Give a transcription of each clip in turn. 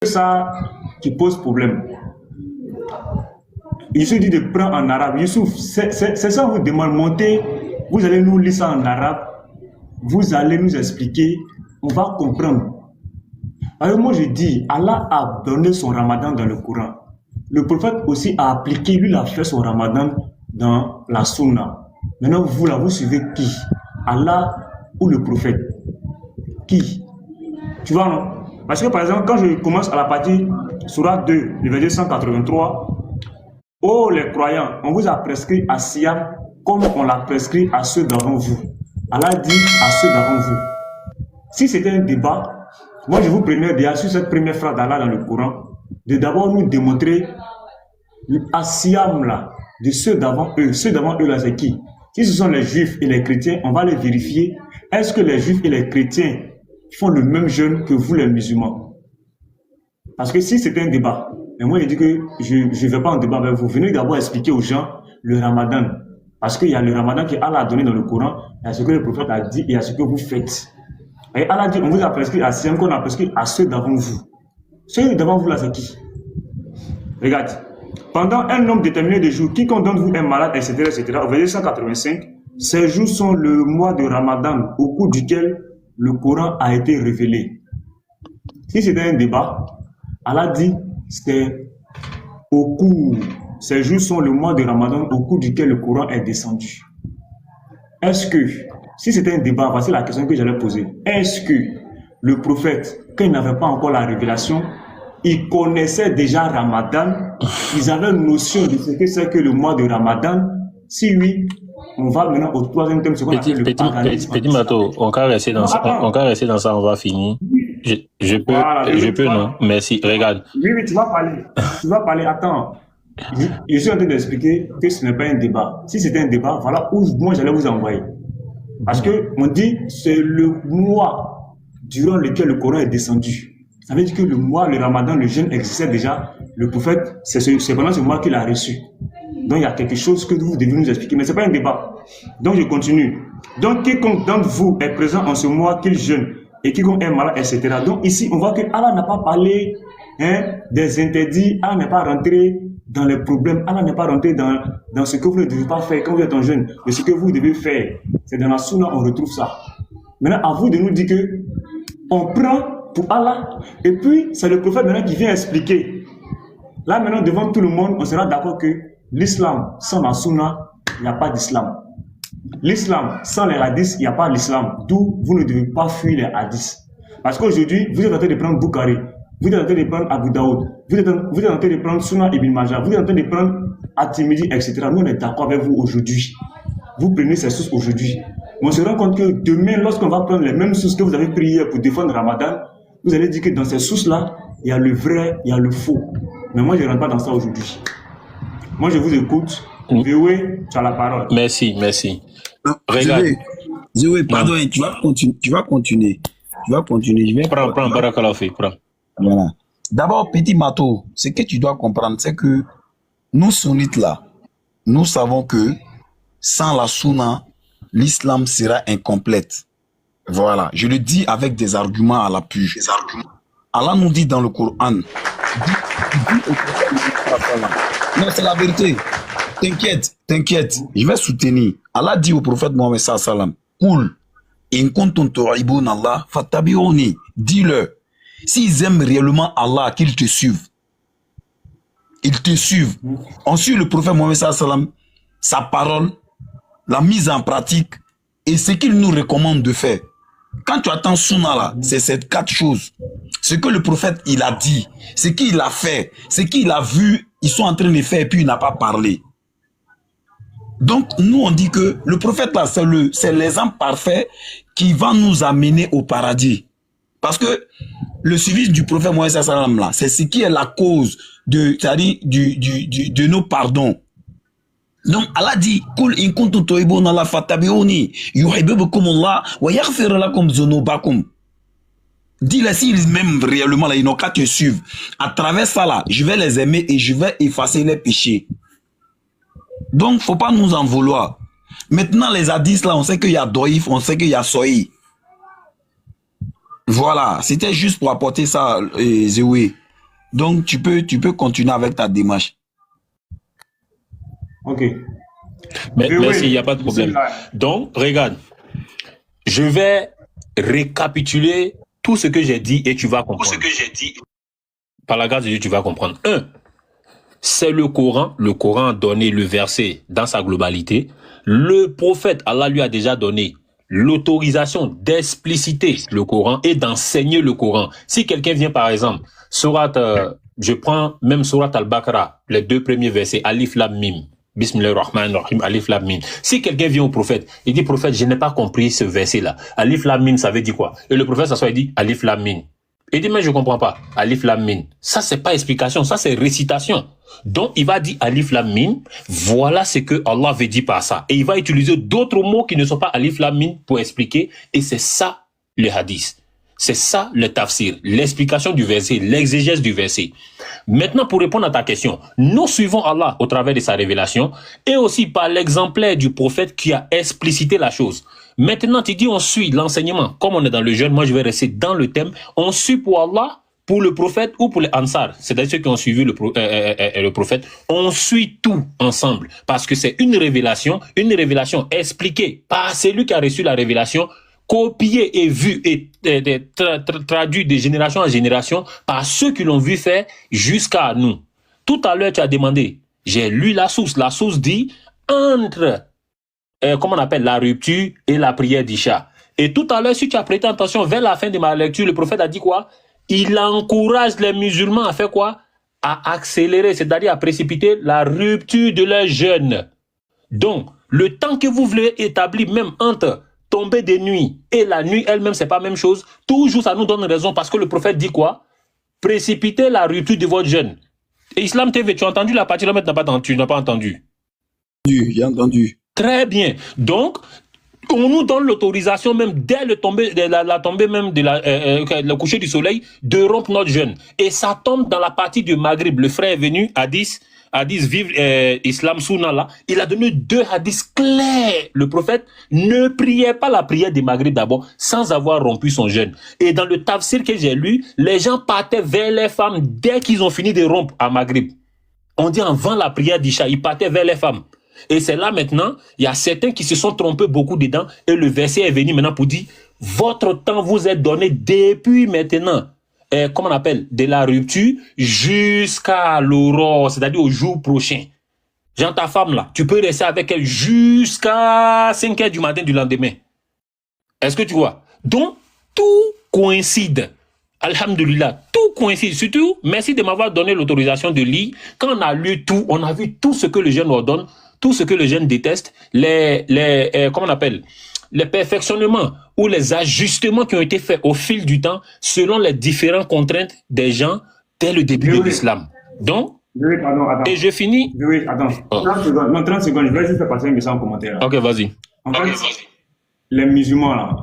ça qui pose problème. Il se dit de prendre en arabe. Youssouf, c'est ça vous demande, montez, vous allez nous lire ça en arabe, vous allez nous expliquer, on va comprendre. Alors moi je dis, Allah a donné son ramadan dans le Coran. Le prophète aussi a appliqué, lui il a fait son ramadan dans la sunna. Maintenant vous là, vous suivez qui? Allah ou le prophète? Qui? Tu vois non? Parce que par exemple, quand je commence à la partie Surah 2, le verset 183, oh les croyants, on vous a prescrit à Siyam comme on l'a prescrit à ceux d'avant vous. Allah dit à ceux d'avant vous. Si c'était un débat, moi je vous prenais déjà sur cette première phrase d'Allah dans le Coran, de d'abord nous démontrer à Siyam là, de ceux d'avant eux. Ceux d'avant eux là c'est qui? Si ce sont les juifs et les chrétiens, on va les vérifier. Est-ce que les juifs et les chrétiens font le même jeûne que vous les musulmans? Parce que si c'était un débat, et moi je dis que je ne vais pas en débat avec vous, venez d'abord expliquer aux gens le ramadan. Parce qu'il y a le ramadan qu'Allah a donné dans le Coran, il y a ce que le prophète a dit et il y a ce que vous faites. Et Allah dit, on vous a prescrit à Siyam qu'on a prescrit à ceux d'avant vous. Ceux d'avant vous là c'est qui? Regarde, pendant un nombre déterminé de jours, quiconque d'entre vous est malade, etc., au verset 185, ces jours sont le mois de Ramadan au cours duquel le Coran a été révélé. Si c'était un débat, Allah dit c'est au cours, ces jours sont le mois de Ramadan au cours duquel le Coran est descendu. Est-ce que, si c'était un débat, voici la question que j'allais poser, est-ce que le prophète, quand il n'avait pas encore la révélation, il connaissait déjà Ramadan, ils avaient une notion de ce que c'est que le mois de Ramadan? Si oui, on va maintenant au troisième thème, ce qu'on appelle le paganisme. Petit Mato, on va rester dans ça, on va finir. Je peux, voilà, non, merci, regarde. Oui, tu vas parler, attends. Je suis en train d'expliquer que ce n'est pas un débat. Si c'était un débat, voilà où moi j'allais vous envoyer. Parce que on dit, c'est le mois durant lequel le Coran est descendu. Ça veut dire que le mois, le Ramadan, le jeûne existait déjà. Le prophète, c'est pendant ce mois qu'il a reçu. Donc il y a quelque chose que vous devez nous expliquer, mais ce n'est pas un débat. Donc je continue. Donc quiconque d'entre vous est présent en ce mois qu'il jeûne, et quiconque est malade, etc. Donc ici, on voit que Allah n'a pas parlé des interdits, Allah n'est pas rentré dans les problèmes, Allah n'est pas rentré dans ce que vous ne devez pas faire quand vous êtes en jeûne, mais ce que vous devez faire. C'est dans la Sunna, on retrouve ça. Maintenant, à vous de nous dire que on prend pour Allah, et puis c'est le prophète maintenant qui vient expliquer. Là maintenant, devant tout le monde, on sera d'accord que l'islam, sans la Sunna, il n'y a pas d'islam. L'islam, sans les hadiths, il n'y a pas l'islam. D'où vous ne devez pas fuir les hadiths. Parce qu'aujourd'hui, vous êtes en train de prendre Bukhari, vous êtes en train de prendre Abu Daoud, vous êtes en train de prendre Sunan Ibn Majah, vous êtes en train de prendre At-Tirmidhi, etc. Nous, on est d'accord avec vous aujourd'hui. Vous prenez ces sources aujourd'hui. Mais on se rend compte que demain, lorsqu'on va prendre les mêmes sources que vous avez prises hier pour défendre Ramadan, vous allez dire que dans ces sources-là, il y a le vrai, il y a le faux. Mais moi, je ne rentre pas dans ça aujourd'hui. Moi, je vous écoute. Véoué, tu as la parole. Merci. Regarde. Zéoué, pardon, tu vas continuer. Je vais prends, Barakalafi, prends. Voilà. D'abord, petit Mato, ce que tu dois comprendre, c'est que nous, sunnites là, nous savons que sans la sunna, l'islam sera incomplète. Voilà. Je le dis avec des arguments à l'appui. Allah nous dit dans le Coran, non, c'est la vérité. T'inquiète, je vais soutenir. Allah dit au prophète Mohammed sallam, Koul, in kuntum tu'ibuna Allah, fattabi'uni. Dis-le. S'ils aiment réellement Allah, qu'ils te suivent. Ils te suivent. On suit le prophète Mohammed sallam, sa parole, la mise en pratique et ce qu'il nous recommande de faire. Quand tu attends Sunna là, c'est ces 4 choses. Ce que le prophète il a dit, ce qu'il a fait, ce qu'il a vu, ils sont en train de faire et puis il n'a pas parlé. Donc nous on dit que le prophète là, c'est l'exemple parfait qui va nous amener au paradis. Parce que le suivi du prophète Mohammed sallam là, c'est ce qui est la cause de nos pardons. Donc Allah dit Kul in kuntum tuhibbuna Allah fattabi'uni yuhibbukumullah wa yaghfir lakum dhunubakum. Dis-les s'ils m'aiment réellement là, ils n'ont qu'à te suivre. À travers ça là, je vais les aimer et je vais effacer les péchés. Donc faut pas nous en vouloir. Maintenant les hadiths là, on sait qu'il y a doïf, on sait qu'il y a soï. Voilà, c'était juste pour apporter ça, Zéoué. Donc, tu peux continuer avec ta démarche. Ok. Mais, Oui, merci, il oui. n'y a pas de problème. Bismillah. Donc, regarde, je vais récapituler tout ce que j'ai dit et tu vas comprendre. Par la grâce de Dieu, tu vas comprendre. C'est le Coran. Le Coran a donné le verset dans sa globalité. Le prophète, Allah lui a déjà donné l'autorisation d'expliciter le Coran et d'enseigner le Coran. Si quelqu'un vient, par exemple, je prends même Surat Al-Baqarah, les 2 premiers versets, Alif Lam Mim. Bismillahirrahmanirrahim, Alif Lam Mim. Si quelqu'un vient au prophète, il dit, prophète, je n'ai pas compris ce verset-là. Alif Lam Mim, ça veut dire quoi? Et le prophète s'assoit et dit, Alif Lam Mim. Il dit, mais je comprends pas. Alif Lam Mim. Ça, c'est pas explication, ça, c'est récitation. Donc, il va dire Alif Lam Mim. Voilà ce que Allah veut dire par ça. Et il va utiliser d'autres mots qui ne sont pas Alif Lam Mim pour expliquer. Et c'est ça, le hadith. C'est ça, le tafsir. L'explication du verset, l'exégèse du verset. Maintenant, pour répondre à ta question, nous suivons Allah au travers de sa révélation et aussi par l'exemplaire du prophète qui a explicité la chose. Maintenant, tu dis on suit l'enseignement. Comme on est dans le jeûne, moi je vais rester dans le thème. On suit pour Allah, pour le prophète ou pour les Ansar. C'est-à-dire ceux qui ont suivi le prophète. On suit tout ensemble parce que c'est une révélation expliquée par celui qui a reçu la révélation, copiée et vue et traduite de génération en génération par ceux qui l'ont vu faire jusqu'à nous. Tout à l'heure, tu as demandé, j'ai lu la source. La source dit entre comment on appelle la rupture et la prière d'Isha. Et tout à l'heure, si tu as prêté attention, vers la fin de ma lecture, le prophète a dit quoi? Il encourage les musulmans à faire quoi? À accélérer, c'est-à-dire à précipiter la rupture de leur jeûne. Donc, le temps que vous voulez établir même entre tomber des nuits et la nuit elle-même, c'est pas la même chose. Toujours, ça nous donne raison parce que le prophète dit quoi? Précipiter la rupture de votre jeûne. Et Islam TV, tu as entendu la partie là, mais tu n'as pas entendu. J'ai entendu. Très bien. Donc, on nous donne l'autorisation même dès la tombée même de le coucher du soleil de rompre notre jeûne. Et ça tombe dans la partie du Maghrib. Le frère est venu, hadith vive Islam Sunna là. Il a donné 2 hadiths clairs. Le prophète ne priait pas la prière du Maghrib d'abord sans avoir rompu son jeûne. Et dans le tafsir que j'ai lu, les gens partaient vers les femmes dès qu'ils ont fini de rompre à Maghrib. On dit avant la prière d'Isha, ils partaient vers les femmes. Et c'est là maintenant, il y a certains qui se sont trompés beaucoup dedans et le verset est venu maintenant pour dire votre temps vous est donné depuis maintenant, comment on appelle, de la rupture jusqu'à l'aurore, c'est-à-dire au jour prochain. Genre ta femme là, tu peux rester avec elle jusqu'à 5h du matin du lendemain. Est-ce que tu vois? Donc, tout coïncide. Alhamdulillah, tout coïncide. Surtout, merci de m'avoir donné l'autorisation de lire. Quand on a lu tout, on a vu tout ce que le jeune ordonne, tout ce que le jeune déteste, comment on appelle, les perfectionnements ou les ajustements qui ont été faits au fil du temps selon les différentes contraintes des gens dès le début de l'islam. Donc, Attends. Et je finis. Oui, attends. 30 secondes. Non, 30 secondes. Je vais juste faire passer un message en commentaire. Là. Ok, vas-y. En fait, les musulmans, là,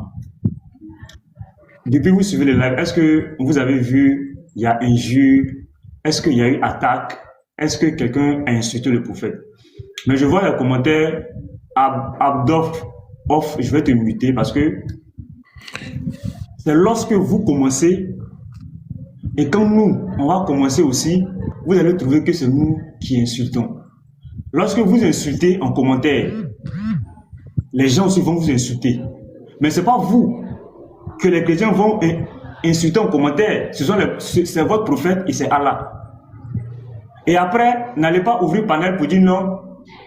depuis que vous suivez les lives, est-ce que vous avez vu, il y a injure, est-ce qu'il y a eu attaque, est-ce que quelqu'un a insulté le prophète? Mais je vois les commentaires, Abdof, je vais te muter parce que c'est lorsque vous commencez et quand nous, on va commencer aussi, vous allez trouver que c'est nous qui insultons. Lorsque vous insultez en commentaire, les gens aussi vont vous insulter. Mais ce n'est pas vous que les chrétiens vont insulter en commentaire. C'est votre prophète et c'est Allah. Et après, n'allez pas ouvrir panel pour dire non.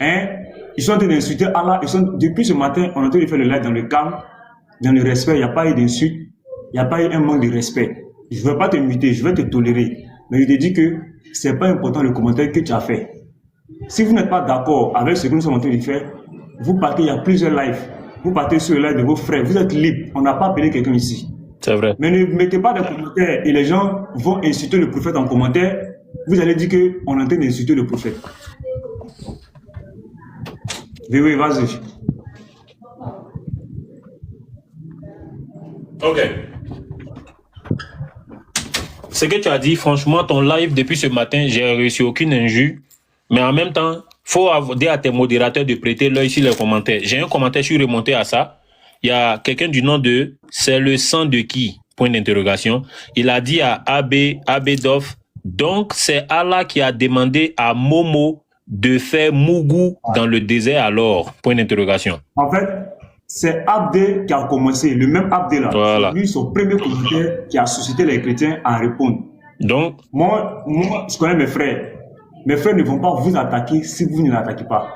Ils sont en train d'insulter Allah. Depuis ce matin, on est en train de faire le live dans le calme, dans le respect. Il n'y a pas eu d'insulte. Il n'y a pas eu un manque de respect. Je ne veux pas te muter, je vais te tolérer. Mais je te dis que ce n'est pas important le commentaire que tu as fait. Si vous n'êtes pas d'accord avec ce que nous sommes en train de faire, vous partez, il y a plusieurs lives. Vous partez sur le live de vos frères. Vous êtes libre. On n'a pas appelé quelqu'un ici. C'est vrai. Mais ne mettez pas de commentaires et les gens vont insulter le prophète en commentaire. Vous allez dire qu'on est en train d'insulter le prophète. Oui, vas-y. Ok. Ce que tu as dit, franchement, ton live depuis ce matin, j'ai reçu aucune injure. Mais en même temps, il faut dire à tes modérateurs de prêter l'œil sur les commentaires. J'ai un commentaire, je suis remonté à ça. Il y a quelqu'un du nom de « C'est le sang de qui ?» Point d'interrogation. Il a dit à Abedof, Donc, c'est Allah qui a demandé à Momo de faire Mougou dans le désert alors? Point d'interrogation. En fait, c'est Abdé qui a commencé, le même Abdé là. Voilà. C'est lui, son premier commentaire qui a suscité les chrétiens à répondre. Donc, Moi, je connais mes frères. Mes frères ne vont pas vous attaquer si vous ne l'attaquez pas.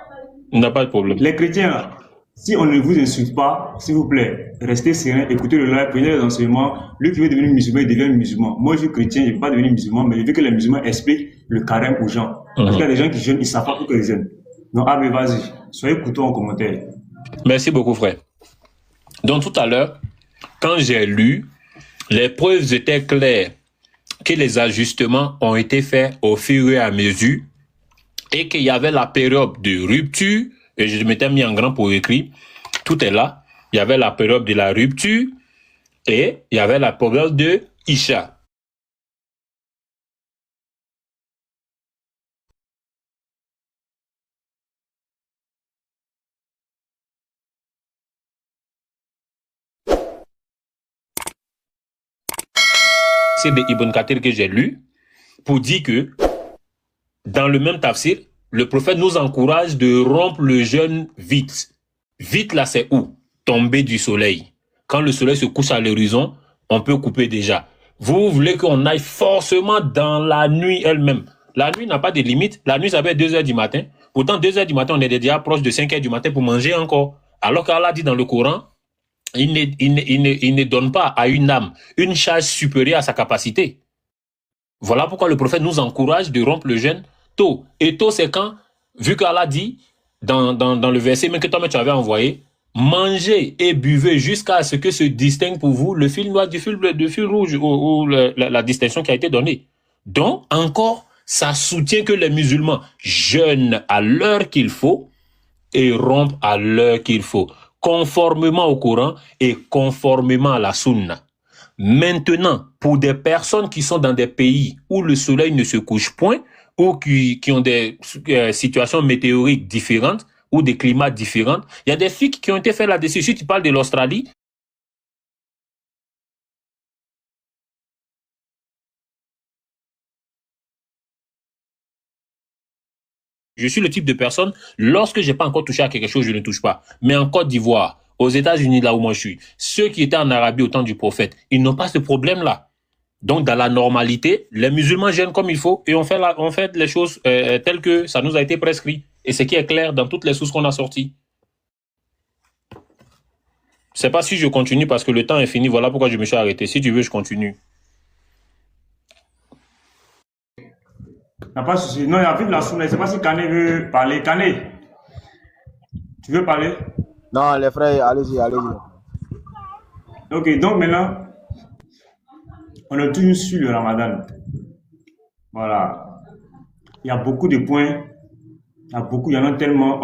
il n'y a pas de problème. Les chrétiens, là, si on ne vous insulte pas, s'il vous plaît, restez serein, écoutez le live, prenez les enseignements. Lui qui veut devenir musulman, il devient musulman. Moi, je suis chrétien, je ne veux pas devenir musulman, mais je veux que les musulmans expliquent le carême aux gens. Parce qu'il y a des gens qui jeûnent, ils ne savent pas pourquoi ils jeûnent. Donc, Abé, vas-y, soyez courtois en commentaire. Merci beaucoup, frère. Donc, tout à l'heure, quand j'ai lu, les preuves étaient claires que les ajustements ont été faits au fur et à mesure et qu'il y avait la période de rupture, et je m'étais mis en grand pour écrire, tout est là. Il y avait la période de la rupture et il y avait la période de Isha. C'est de Ibn Kathir que j'ai lu pour dire que dans le même tafsir, le prophète nous encourage de rompre le jeûne vite. Vite là, c'est où? Tomber du soleil. Quand le soleil se couche à l'horizon, on peut couper déjà. Vous voulez qu'on aille forcément dans la nuit elle-même. La nuit n'a pas de limite. La nuit, ça peut être 2 heures du matin. Pourtant, 2 heures du matin, on est déjà proche de 5 heures du matin pour manger encore. Alors qu'Allah dit dans le Coran, il ne donne pas à une âme une charge supérieure à sa capacité. Voilà pourquoi le prophète nous encourage de rompre le jeûne tôt. Et tôt, c'est quand, vu qu'Allah dit, dans le verset même que toi tu avais envoyé, mangez et buvez jusqu'à ce que se distingue pour vous le fil noir du fil bleu, du fil rouge, ou la distinction qui a été donnée. Donc, encore, ça soutient que les musulmans jeûnent à l'heure qu'il faut et rompent à l'heure qu'il faut, conformément au Coran et conformément à la Sunna. Maintenant, pour des personnes qui sont dans des pays où le soleil ne se couche point, ou qui ont des situations météoriques différentes, ou des climats différents, il y a des filles qui ont été faites là-dessus. Si tu parles de l'Australie, je suis le type de personne, lorsque je n'ai pas encore touché à quelque chose, je ne touche pas. Mais en Côte d'Ivoire, aux États-Unis, là où moi je suis, ceux qui étaient en Arabie au temps du prophète, ils n'ont pas ce problème-là. Donc, dans la normalité, les musulmans jeûnent comme il faut et on fait les choses telles que ça nous a été prescrit. Et ce qui est clair dans toutes les sources qu'on a sorties. Je ne sais pas si je continue parce que le temps est fini. Voilà pourquoi je me suis arrêté. Si tu veux, je continue. N'a pas de souci. Non, il y a vu de la Sunna. Je ne sais pas si Kané veut parler. Kané, tu veux parler? Non, les frères, allez-y, allez-y. Ok, donc maintenant, on est toujours sur le Ramadan. Voilà. Il y a beaucoup de points. Il y en a tellement.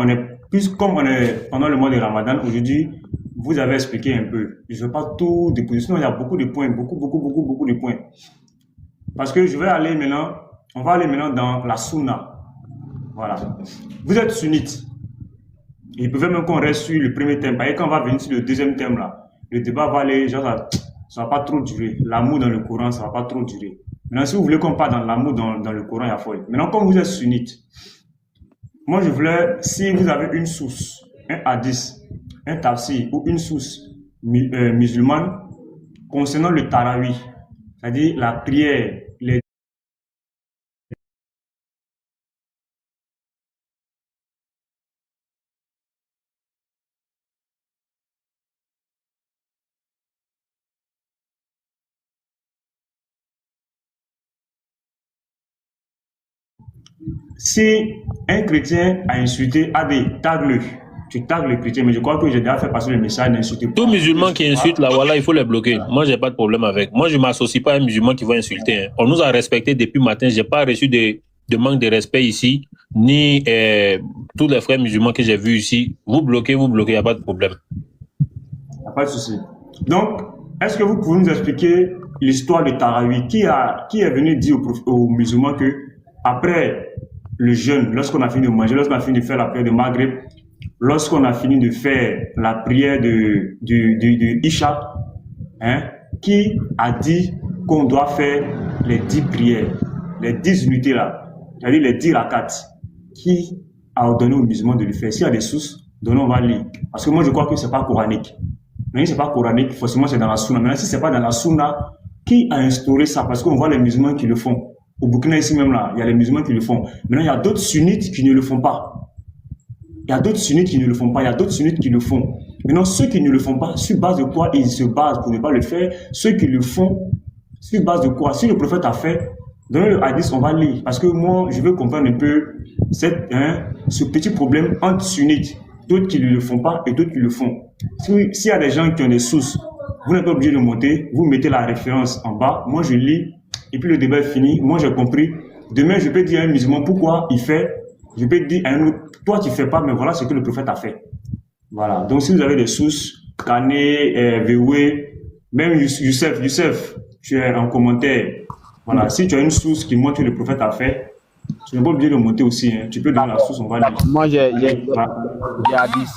Comme on est pendant le mois de Ramadan, aujourd'hui, vous avez expliqué un peu. Je ne vais pas tout déposer. Sinon, il y a beaucoup de points. Beaucoup de points. Parce que on va aller maintenant dans la Sunna. Voilà. Vous êtes sunnite. Il peut même qu'on reste sur le premier thème. Et quand on va venir sur le deuxième thème, là, le débat va aller, genre, ça va pas trop durer. L'amour dans le Coran, ça va pas trop durer. Maintenant, si vous voulez qu'on parle dans l'amour dans le Coran, il y a folie. Maintenant, comme vous êtes sunnite, moi, je voulais, si vous avez une source, un hadith, un tafsir ou une source musulmane concernant le tarawih, c'est-à-dire la prière, les si un chrétien a insulté Adé, tag-le. Tu tagues le chrétien, mais je crois que j'ai déjà fait passer le message d'insulter. Tout musulman qui insulte, là, voilà, il faut les bloquer. Moi, j'ai pas de problème avec. Moi, je m'associe pas à un musulman qui va insulter. Hein. On nous a respecté depuis le matin. J'ai pas reçu de manque de respect ici, ni tous les frères musulmans que j'ai vus ici. Vous bloquez, il n'y a pas de problème. Il n'y a pas de souci. Donc, est-ce que vous pouvez nous expliquer l'histoire de Tarawih? Qui est venu dire aux musulmans que après le jeûne, lorsqu'on a fini de manger, lorsqu'on a fini de faire la prière de Maghreb, lorsqu'on a fini de faire la prière de Isha, hein, qui a dit qu'on doit faire les 10 prières? les 10 unités là, c'est-à-dire les 10 rakats, qui a ordonné aux musulmans de le faire? S'il y a des sources, donnons, on va lire. Parce que moi, je crois que c'est pas coranique. Mais si c'est pas coranique, forcément, c'est dans la sunna. Maintenant, si c'est pas dans la sunna, qui a instauré ça? Parce qu'on voit les musulmans qui le font. Au Burkina, ici même là, il y a les musulmans qui le font. Maintenant, il y a d'autres sunnites qui ne le font pas. Il y a d'autres sunnites qui ne le font pas. Il y a d'autres sunnites qui le font. Maintenant, ceux qui ne le font pas, sur base de quoi ils se basent pour ne pas le faire? Ceux qui le font, sur base de quoi? Si le prophète a fait, donnez le hadith, on va lire. Parce que moi, je veux comprendre un peu ce petit problème entre sunnites. D'autres qui ne le font pas et d'autres qui le font. S'il y a des gens qui ont des sources, vous n'êtes pas obligé de monter, vous mettez la référence en bas, moi je lis, et puis le débat est fini, moi j'ai compris. Demain, je peux dire à un musulman pourquoi il fait, je peux dire à un autre, toi tu ne fais pas, mais voilà ce que le prophète a fait. Voilà, donc si vous avez des sources, Kané, Véoué, même Youssef, tu es en commentaire. Voilà, si tu as une source qui montre que le prophète a fait, tu n'es pas obligé de monter aussi. Hein. Tu peux donner la source, on va lire. Moi, j'ai hadith.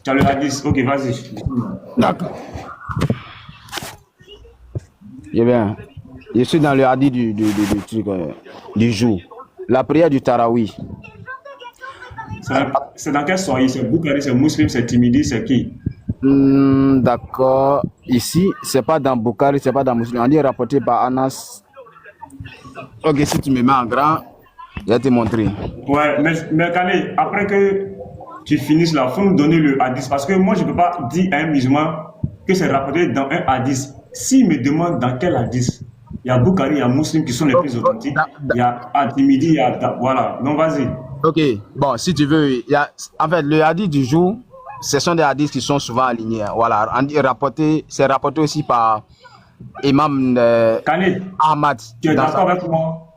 Tu as le hadith, ok, vas-y. D'accord. Eh bien, je suis dans le hadith du jour. La prière du Tarawi. C'est dans quel soirée? C'est Bukhari, c'est Muslim, c'est Timidi, c'est qui? D'accord. Ici, c'est pas dans Bukhari, c'est pas dans Muslim. On dit rapporté par Anas. Ok, si tu me mets en grand, je vais te montrer. Ouais, mais Kane, après que tu finisses là, il faut nous donner le hadith. Parce que moi, je ne peux pas dire à un musulman que c'est rapporté dans un hadith. S'il me demande dans quel hadith, il y a Bukhari, il y a Muslim qui sont les plus authentiques. Il y a Atimidi, il y a... Voilà, donc vas-y. Ok, bon, si tu veux, en fait, le hadith du jour, ce sont des hadiths qui sont souvent alignés. Hein. Voilà, c'est rapporté aussi par Imam Ahmad. Tu es d'accord avec moi?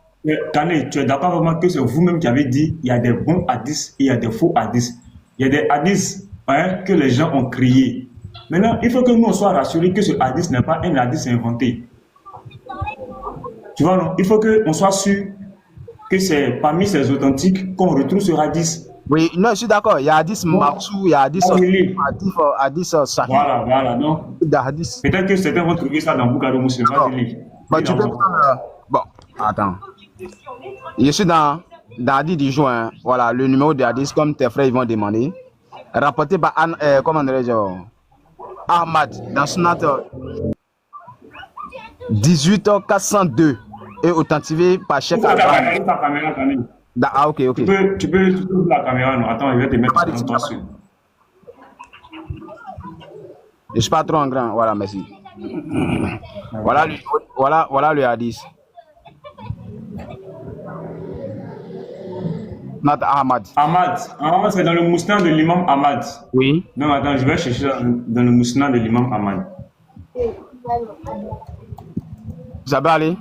Kane, tu es d'accord avec moi que c'est vous-même qui avez dit il y a des bons hadiths et il y a des faux hadiths. Il y a des hadiths que les gens ont créés. Maintenant, il faut que nous on soit rassurés que ce hadith n'est pas un hadith inventé. Tu vois, non? Il faut qu'on soit sûr que c'est parmi ces authentiques qu'on retrouve ce hadith. Oui, non, je suis d'accord. Il y a hadith Marsou, il y a hadith Sahih. Voilà, non? Peut-être que certains vont trouver ça dans Bukhari Muslim. Bon, tu peux prendre... Bon, attends. Je suis dans hadith du jour. Voilà, le numéro de hadith, comme tes frères ils vont demander. Rapporté par comment dirais-je, Ahmad, dans Sunat 18402 et authentifié par Cheikh Albani. Ah, ok. Tu peux la caméra, non? Attends, je vais te mettre en tension. Je suis pas trop en grand, voilà, merci. Voilà le hadith. Not Ahmad. Ahmad, c'est dans le Mousnad de l'imam Ahmad. Oui. Non, attends, je vais chercher dans le Mousnad de l'imam Ahmad. Vous avez allé?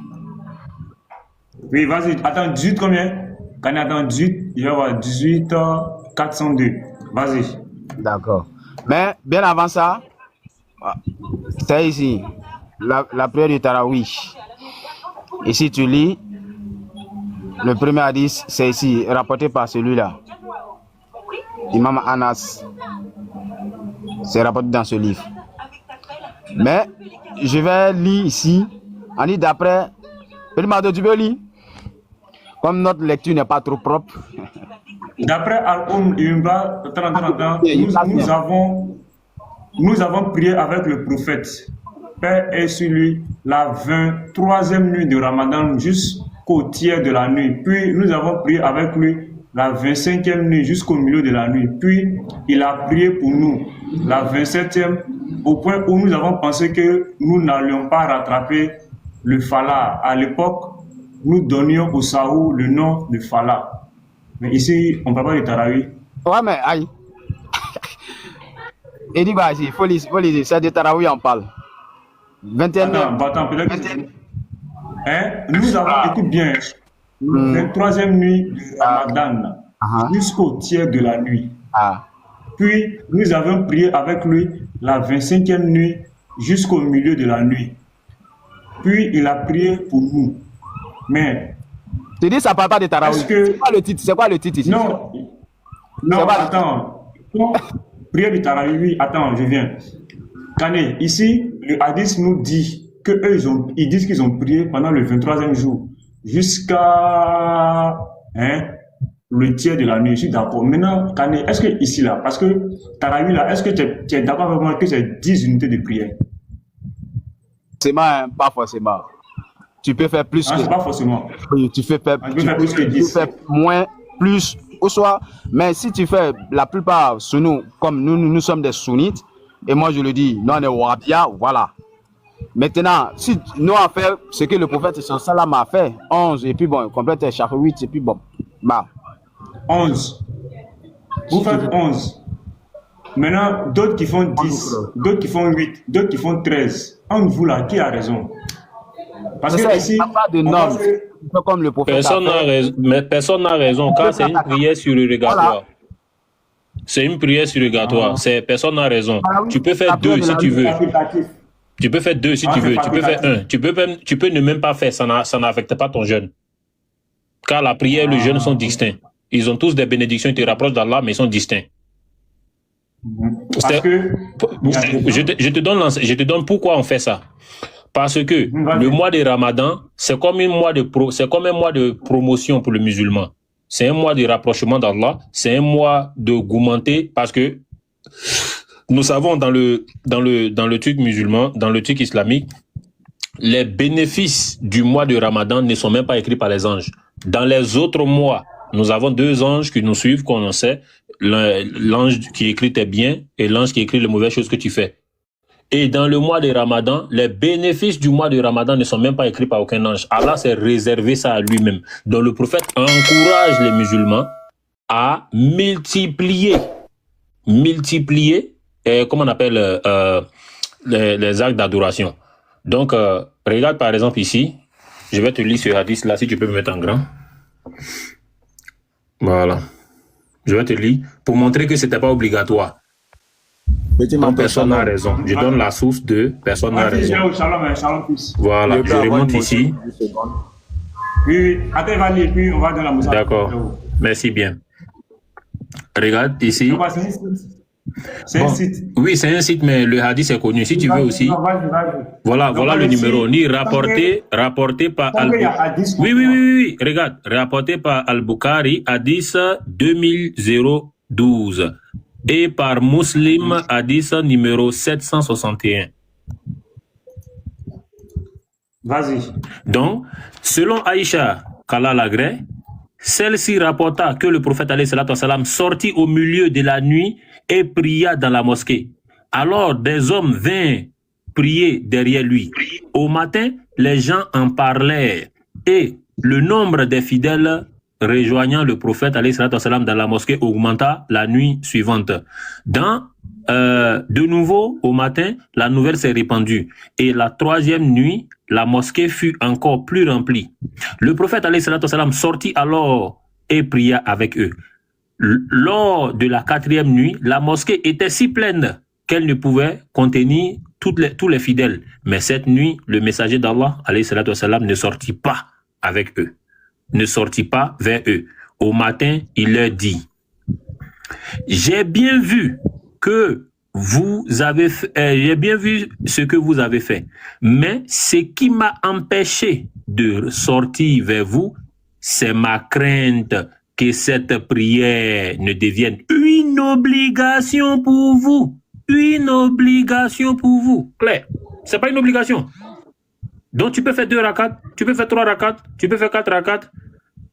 Oui, vas-y. Attends, 18 combien? Quand on attend 18, il va y avoir 18 402. Vas-y. D'accord. Mais bien avant ça, c'est ici, la prière du Tarawih. Ici, tu lis, le premier hadith, c'est ici, rapporté par celui-là. Imam Anas. C'est rapporté dans ce livre. Mais, je vais lire ici, on dit d'après, tu peux lire? Comme notre lecture n'est pas trop propre. D'après Al-Umm, nous avons prié avec le prophète, Père et sur lui, la 23e nuit de Ramadan jusqu'au tiers de la nuit. Puis nous avons prié avec lui la 25e nuit jusqu'au milieu de la nuit. Puis il a prié pour nous la 27e, au point où nous avons pensé que nous n'allions pas rattraper le Fala. À l'époque, nous donnions au Sahou le nom de Fala. Mais ici, on ne parle pas de Tarawi. Ouais, mais aïe. Il dit quoi ici? Il faut lire. C'est de Tarawi, on parle. 21 Attends, peut-être que... nous avons, écoute bien, la 23e nuit de Ramadan jusqu'au tiers de la nuit. Puis, nous avons prié avec lui la 25e nuit jusqu'au milieu de la nuit. Puis, il a prié pour nous. Mais... Tu dis ça ne parle pas de Tarawi. C'est quoi le titre ici? Non, attends. Prière du Tarawi, oui, attends, je viens. Kane, ici, le hadith nous dit que eux, ils disent qu'ils ont prié pendant le 23e jour jusqu'à le tiers de la nuit. Je suis d'accord. Maintenant, Kane, est-ce que ici, là, parce que Tarawih, là, est-ce que tu es d'accord avec moi que c'est 10 unités de prière? C'est mal, pas forcément. Tu peux faire plus que... C'est pas forcément. Oui, tu peux faire, plus que 10. Tu peux faire moins, plus, ou soit... Mais si tu fais, la plupart, sur nous, comme nous sommes des sunnites, et moi je le dis, nous on est wahhabia, voilà. Maintenant, si nous on fait ce que le prophète sallam a fait, 11, et puis bon, complète chaque 8, et puis bon, bah. 11. Vous faites 11. Maintenant, d'autres qui font 10, d'autres qui font 8, d'autres qui font 13. Entre vous là, qui a raison? Parce que ici, il n'y a pas de norme. Comme le prophète personne n'a raison, mais personne n'a raison, car c'est une prière surrogatoire. Voilà. C'est une prière surrogatoire. Personne n'a raison. Tu peux faire 2 si tu veux. Tu peux faire 2 si tu veux. Tu peux faire 1. Tu peux ne même pas faire. Ça n'affecte pas ton jeûne. Car la prière et le jeûne sont distincts. Ils ont tous des bénédictions, ils te rapprochent d'Allah, mais ils sont distincts. Parce que je te donne pourquoi on fait ça. Parce que le mois de Ramadan, c'est comme un mois de promotion pour le musulman. C'est un mois de rapprochement d'Allah. C'est un mois de gourmandité, parce que nous savons dans le truc musulman, dans le truc islamique, les bénéfices du mois de Ramadan ne sont même pas écrits par les anges. Dans les autres mois, nous avons 2 anges qui nous suivent, qu'on en sait. L'ange qui écrit tes biens et l'ange qui écrit les mauvaises choses que tu fais. Et dans le mois de Ramadan, les bénéfices du mois de Ramadan ne sont même pas écrits par aucun ange. Allah s'est réservé ça à lui-même. Donc le prophète encourage les musulmans à multiplier, comment on appelle, les actes d'adoration. Donc, regarde par exemple ici, je vais te lire ce hadith là, si tu peux me mettre en grand. Voilà. Je vais te lire pour montrer que c'était pas obligatoire. Non, personne n'a raison. Je donne la source de personne n'a raison. Voilà, je remonte ici. Oui, attends, il va lire, puis on va dans la moussa. D'accord, merci bien. Regarde ici. C'est un site. Oui, c'est un site, mais le hadith est connu. Si tu veux aussi. Voilà le numéro. Ni rapporté par Al-Bukhari. Oui. Regarde, rapporté par Al-Bukhari, hadith 2012. Et par Muslim, hadith numéro 761. Vas-y. Donc, selon Aïcha, qu'Allah l'agrée, celle-ci rapporta que le prophète alayhi salatu wassalam sortit au milieu de la nuit et pria dans la mosquée. Alors des hommes vinrent prier derrière lui. Au matin, les gens en parlaient et le nombre des fidèles rejoignant le prophète alayhi salatu wassalam dans la mosquée augmenta la nuit suivante. De nouveau, au matin, la nouvelle s'est répandue. Et la 3e nuit, la mosquée fut encore plus remplie. Le prophète alayhi salatu wassalam sortit alors et pria avec eux. Lors de la 4e nuit, la mosquée était si pleine qu'elle ne pouvait contenir tous les fidèles. Mais cette nuit, le messager d'Allah alayhi salatu wassalam ne sortit pas avec eux. Ne sortit pas vers eux. Au matin, il leur dit: j'ai bien vu ce que vous avez fait, mais ce qui m'a empêché de sortir vers vous, c'est ma crainte que cette prière ne devienne une obligation pour vous. Une obligation pour vous. Claire, c'est pas une obligation. Donc tu peux faire 2 rakats, tu peux faire 3 rakats, tu peux faire 4 rakats.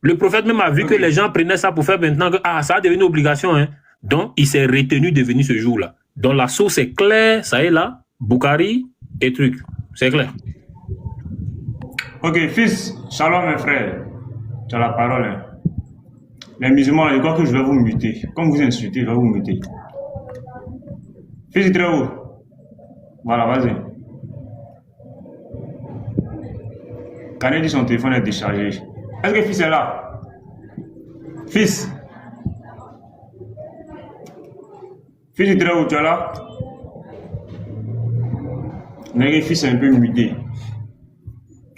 Le prophète même a vu que les gens prenaient ça pour faire maintenant que ça a devenu une obligation. Hein. Donc il s'est retenu de venir ce jour-là. Donc la source est claire, ça est là, Bukhari et truc. C'est clair. Ok, fils, shalom mes frères. Tu as la parole. Hein. Les musulmans, je crois que je vais vous muter. Comme vous insultez, je vais vous muter. Fils très haut. Voilà, vas-y. Kane dit son téléphone est déchargé. Est-ce que fils est là? Fils. Fils très haut, tu es là? Le fils est un peu muté.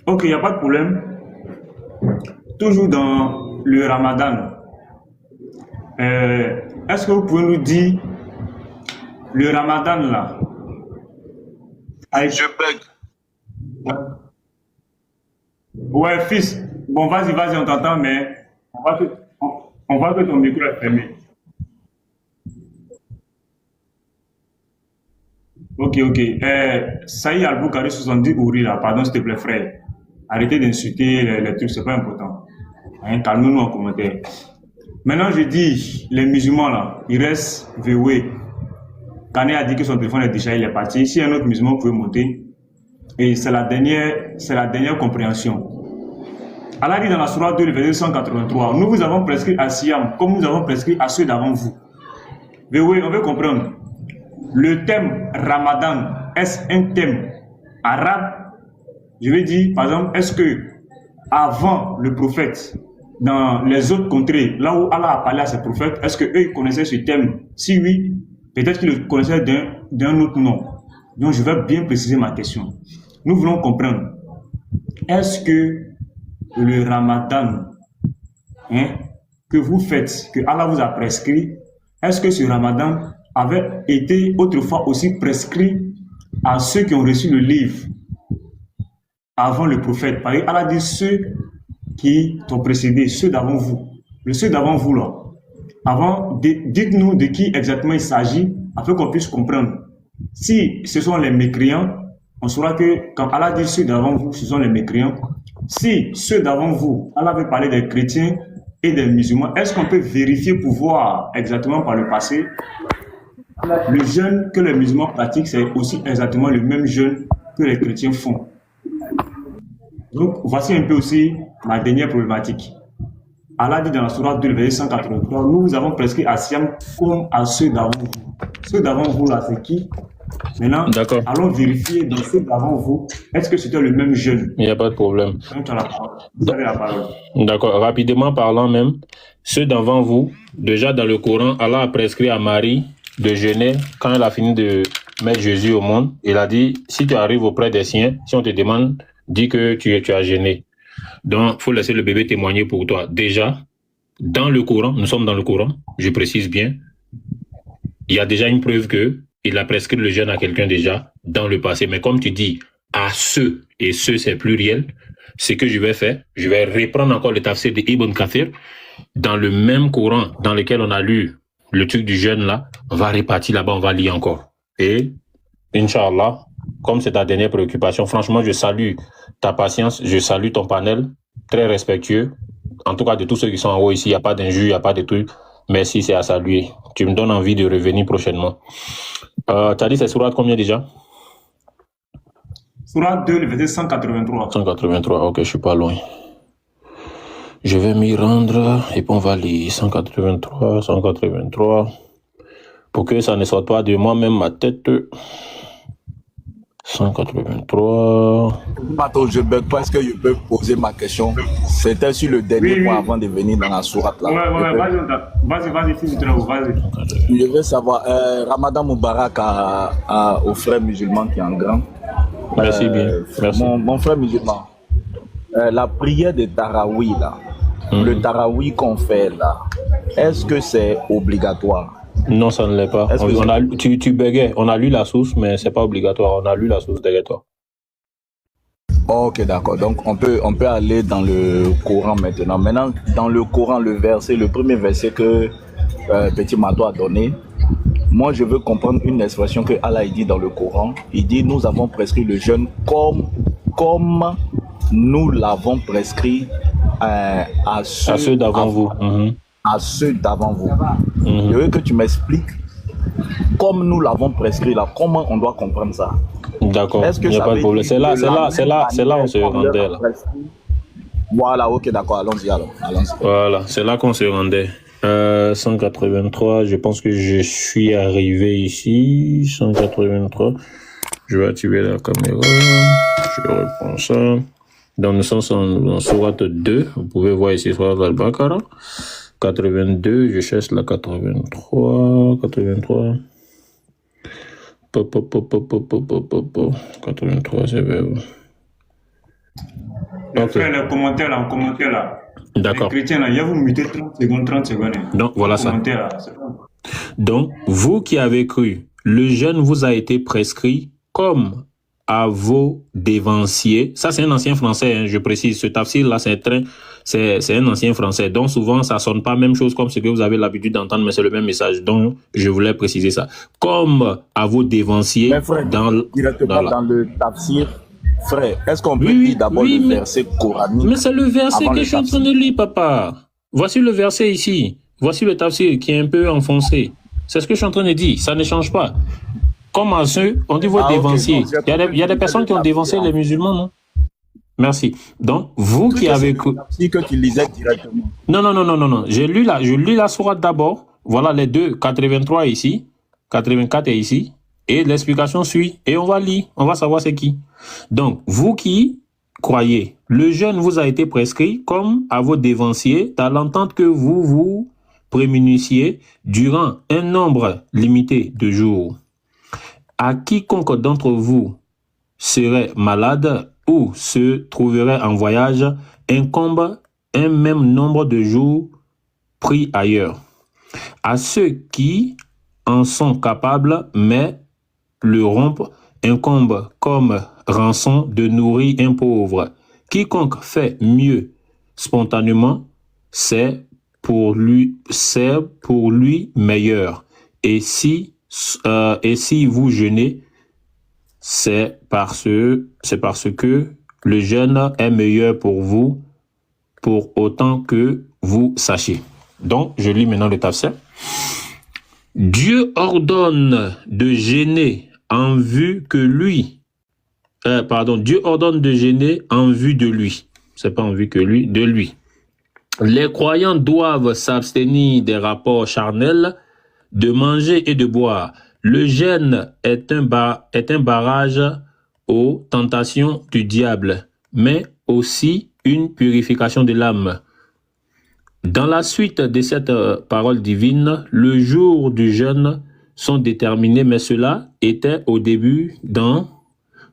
Ok, il n'y a pas de problème. Toujours dans le Ramadan. Est-ce que vous pouvez nous dire le Ramadan là? Je bug. Ouais, fils. Bon, vas-y, on t'entend, mais on voit que ton micro est fermé. Ok. Saïd Al-Boukari 70 Ouri, là, pardon, s'il te plaît, frère. Arrêtez d'insulter les trucs, c'est pas important. Hein, calmez-nous en commentaire. Maintenant, je dis, les musulmans, là, ils restent verrouillés. Kane a dit que son téléphone est déjà, il est parti. Si un autre musulman pouvait monter, et c'est la dernière compréhension. Allah dit dans la Sourate 2, le verset 183, nous vous avons prescrit à Siam, comme nous avons prescrit à ceux d'avant vous. Mais oui, on veut comprendre. Le thème Ramadan, est-ce un thème arabe? Je veux dire, par exemple, est-ce que avant le prophète, dans les autres contrées, là où Allah a parlé à ses prophètes, est-ce qu'eux ils connaissaient ce thème? Si oui, peut-être qu'ils le connaissaient d'un autre nom. Donc je vais bien préciser ma question. Nous voulons comprendre, est-ce que le Ramadan que vous faites, que Allah vous a prescrit, est-ce que ce Ramadan avait été autrefois aussi prescrit à ceux qui ont reçu le livre avant le prophète? Parce que Allah dit ceux qui t'ont précédé, ceux d'avant vous. Ceux d'avant vous là. Avant, dites-nous de qui exactement il s'agit afin qu'on puisse comprendre. Si ce sont les mécréants, on saura que quand Allah dit ceux d'avant vous, ce sont les mécréants. Si ceux d'avant vous, Allah veut parler des chrétiens et des musulmans, est-ce qu'on peut vérifier pour voir exactement par le passé le jeûne que les musulmans pratiquent, c'est aussi exactement le même jeûne que les chrétiens font. Donc, voici un peu aussi ma dernière problématique. Allah dit dans la Sourate 2, verset 183, nous vous avons prescrit à Siam comme à ceux d'avant vous. Ceux d'avant vous, là, c'est qui? Maintenant, allons vérifier dans ceux d'avant vous, est-ce que c'était le même jeûne? Il n'y a pas de problème. Vous avez la parole. D'accord. Rapidement parlant même, ceux d'avant vous, déjà dans le Coran, Allah a prescrit à Marie de jeûner quand elle a fini de mettre Jésus au monde. Il a dit, si tu arrives auprès des siens, si on te demande, dis que tu as jeûné. Donc, il faut laisser le bébé témoigner pour toi. Déjà, dans le Coran, nous sommes dans le Coran, je précise bien, il y a déjà une preuve que il a prescrit le jeûne à quelqu'un déjà dans le passé. Mais comme tu dis, à ceux, et ceux c'est pluriel, ce que je vais faire, je vais reprendre encore le tafsir de Ibn Kathir, dans le même Coran dans lequel on a lu le truc du jeûne là, on va répartir là-bas, on va lire encore. Et, Inch'Allah, comme c'est ta dernière préoccupation, franchement, je salue ta patience, je salue ton panel, très respectueux. En tout cas, de tous ceux qui sont en haut ici, il n'y a pas d'injures, il n'y a pas de trucs. Merci, c'est à saluer. Tu me donnes envie de revenir prochainement. Tu as dit c'est Sourate combien déjà? Sourate 2, le verset 183. 183, ok, je suis pas loin. Je vais m'y rendre et puis on va lire 183, pour que ça ne sorte pas de moi-même ma tête. 183. Attends, je ne bug pas, est-ce que je peux poser ma question? C'était sur le dernier point avant de venir dans la sourate là. Vas-y, fils du travail, vas-y. Je veux savoir, Ramadan Moubarak aux frères musulmans qui est en grand. Merci bien. Merci. Mon frère musulman, la prière de Tarawi là, le Tarawi qu'on fait là, est-ce que c'est obligatoire? Non, ça ne l'est pas. Tu buguais. On a lu la source, mais c'est pas obligatoire. On a lu la source derrière toi. Ok, d'accord. Donc, on peut aller dans le Coran maintenant. Maintenant, dans le Coran, le premier verset que Petit Mato a donné, moi, je veux comprendre une expression que Allah dit dans le Coran. Il dit, nous avons prescrit le jeûne comme nous l'avons prescrit à ceux d'avant vous. À ceux d'avant vous. Je veux que tu m'expliques, comme nous l'avons prescrit là, comment on doit comprendre ça? D'accord, il n'y a pas de problème. C'est là on se rendait. Là. Voilà, ok, d'accord, allons-y alors. Voilà, c'est là qu'on se rendait. 183, je pense que je suis arrivé ici. 183, je vais activer la caméra. Je reprends ça. Donc nous sommes dans Sourate 2, vous pouvez voir ici Sourate Al-Baqarah. 82, je cherche la 83. 83, c'est vrai. Okay. Le commentaire là. D'accord. Les chrétiens là, il y a vous muter 30 secondes. Donc voilà ça. Là, donc, vous qui avez cru, le jeûne vous a été prescrit comme à vos dévanciers. Ça, c'est un ancien français, hein, je précise. Ce tafsir-là, c'est un ancien français. Donc, souvent, ça sonne pas même chose comme ce que vous avez l'habitude d'entendre, mais c'est le même message. Donc, je voulais préciser ça. Comme à vos dévanciers Mais frère, directement dans le tafsir, frère, est-ce qu'on peut lire d'abord le verset coranique? Mais c'est le verset que je suis en train tafsir. de lire, papa. Voici le verset ici. Voici le tafsir qui est un peu enfoncé. C'est ce que je suis en train de dire. Ça ne change pas. Comme à ceux, on dit vos dévanciers. Okay. Il y a des personnes qui ont dévancé les musulmans, non? Merci. Donc, vous qui avez... que tu lisais directement. Non. Je lis la sourate d'abord. Voilà les deux. 83 ici. 84 est ici. Et l'explication suit. Et on va lire. On va savoir c'est qui. Donc, vous qui croyez, le jeûne vous a été prescrit comme à vos dévanciers, à l'entente que vous vous prémunissiez durant un nombre limité de jours. À quiconque d'entre vous serait malade ou se trouverait en voyage, incombe un même nombre de jours pris ailleurs. À ceux qui en sont capables, mais le rompent, incombe comme rançon de nourrir un pauvre. Quiconque fait mieux spontanément, c'est pour lui meilleur. Et si vous jeûnez, c'est parce que le jeûne est meilleur pour vous, pour autant que vous sachiez. Donc, je lis maintenant le tafsir. Dieu ordonne de jeûner en vue que lui. Dieu ordonne de jeûner en vue de lui. C'est pas en vue que lui, de lui. Les croyants doivent s'abstenir des rapports charnels, de manger et de boire. Le jeûne est un barrage aux tentations du diable, mais aussi une purification de l'âme. Dans la suite de cette parole divine, le jour du jeûne sont déterminés, mais cela était au début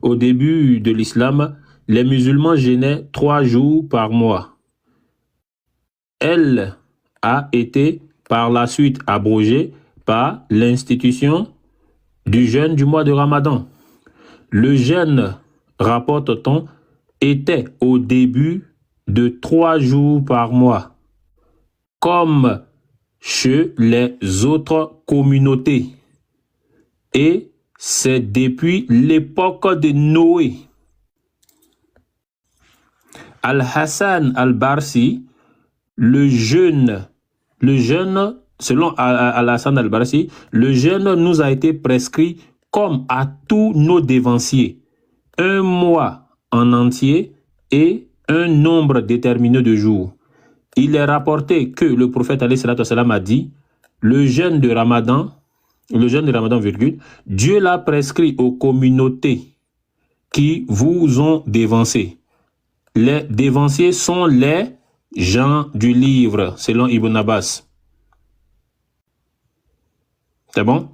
de l'islam. Les musulmans jeûnaient 3 jours par mois. Elle a été par la suite abrogée par l'institution du jeûne du mois de Ramadan. Le jeûne, rapporte-t-on, était au début de 3 jours par mois, comme chez les autres communautés. Et c'est depuis l'époque de Noé. Al-Hassan al-Barsi, le jeûne, selon Al-Hassan al-Barsi, le jeûne nous a été prescrit comme à tous nos dévanciers, 1 mois en entier et un nombre déterminé de jours. Il est rapporté que le prophète a dit, le jeûne de Ramadan, Dieu l'a prescrit aux communautés qui vous ont dévancé. Les dévanciers sont les gens du livre, selon Ibn Abbas. C'est bon?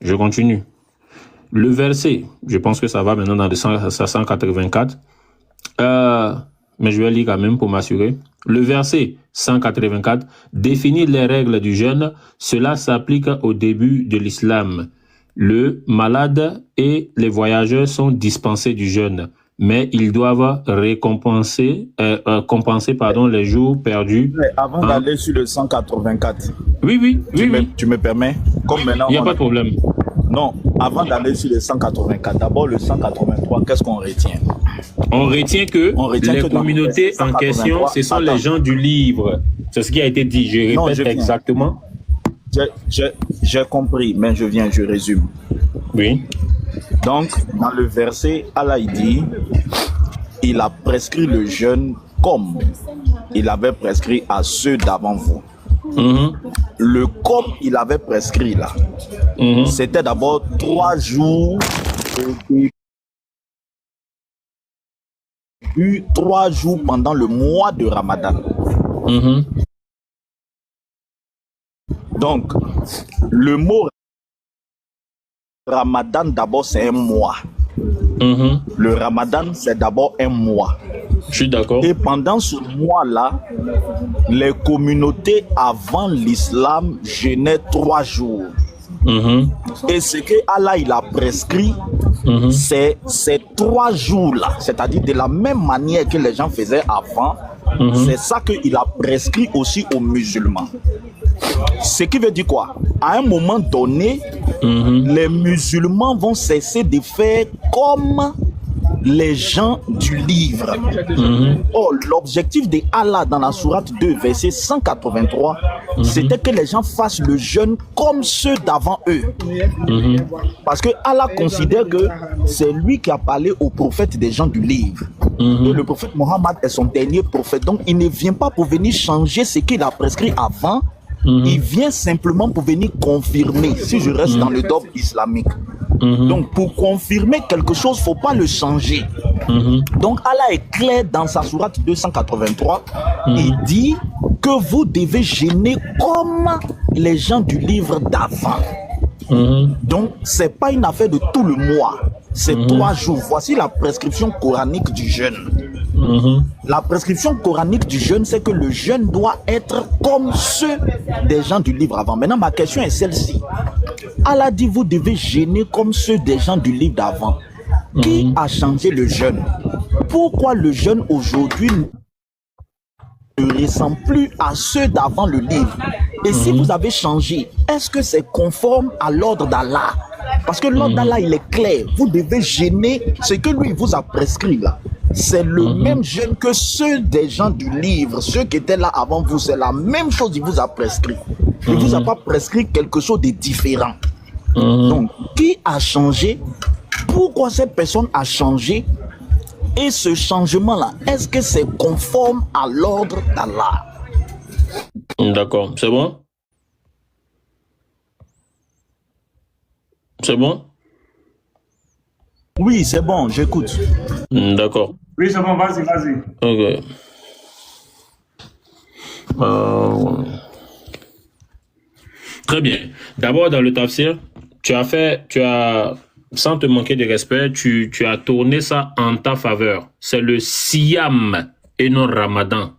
Je continue. Le verset, je pense que ça va maintenant dans le 184. Mais je vais lire quand même pour m'assurer. Le verset 184 définit les règles du jeûne. Cela s'applique au début de l'islam. Le malade et les voyageurs sont dispensés du jeûne, mais ils doivent compenser les jours perdus. Mais avant d'aller sur le 184. Oui. Tu me permets? Comme maintenant, il n'y a pas de problème. Non, avant d'aller sur le 184, d'abord le 183, qu'est-ce qu'on retient? On retient que les communautés en question, ce sont les gens du livre. C'est ce qui a été dit. Je répète exactement. J'ai compris, mais je résume. Oui. Donc, dans le verset, Allah dit, il a prescrit le jeûne comme il avait prescrit à ceux d'avant vous. Le comme il avait prescrit là, c'était d'abord 3 jours, 3 jours pendant le mois de Ramadan. Donc, le mot Ramadan d'abord c'est un mois. Le Ramadan c'est d'abord un mois. Je suis d'accord. Et pendant ce mois-là, les communautés avant l'islam jeûnaient 3 jours. Et ce que Allah il a prescrit, c'est ces 3 jours-là. C'est-à-dire de la même manière que les gens faisaient avant, c'est ça qu'il a prescrit aussi aux musulmans. Ce qui veut dire quoi? À un moment donné, les musulmans vont cesser de faire comme les gens du livre. Or, l'objectif de Allah dans la sourate 2, verset 183, c'était que les gens fassent le jeûne comme ceux d'avant eux. Parce que Allah considère que c'est lui qui a parlé aux prophètes des gens du livre. Et le prophète Mohammed est son dernier prophète. Donc, il ne vient pas pour venir changer ce qu'il a prescrit avant. Il vient simplement pour venir confirmer, si je reste dans le dogme islamique. Donc, pour confirmer quelque chose, il ne faut pas le changer. Donc, Allah est clair dans sa sourate 283. Il dit que vous devez jeûner comme les gens du livre d'avant. Donc, ce n'est pas une affaire de tout le mois. C'est 3 jours. Voici la prescription coranique du jeûne. La prescription coranique du jeûne, c'est que le jeûne doit être comme ceux des gens du livre avant. Maintenant, ma question est celle-ci. Allah dit, vous devez jeûner comme ceux des gens du livre d'avant. Qui a changé le jeûne? Pourquoi le jeûne aujourd'hui ne ressemble plus à ceux d'avant le livre? Et si vous avez changé, est-ce que c'est conforme à l'ordre d'Allah? Parce que l'ordre d'Allah, il est clair. Vous devez jeûner ce que lui vous a prescrit là. C'est le même jeûne que ceux des gens du livre, ceux qui étaient là avant vous. C'est la même chose qu'il vous a prescrit. Il ne vous a pas prescrit quelque chose de différent. Donc, qui a changé? Pourquoi cette personne a changé? Et ce changement-là, est-ce que c'est conforme à l'ordre d'Allah? D'accord, c'est bon? C'est bon? Oui, c'est bon, j'écoute. D'accord. Oui, c'est bon, vas-y, vas-y. Ok. Très bien. D'abord, dans le tafsir, sans te manquer de respect, tu as tourné ça en ta faveur. C'est le Siyam et non Ramadan.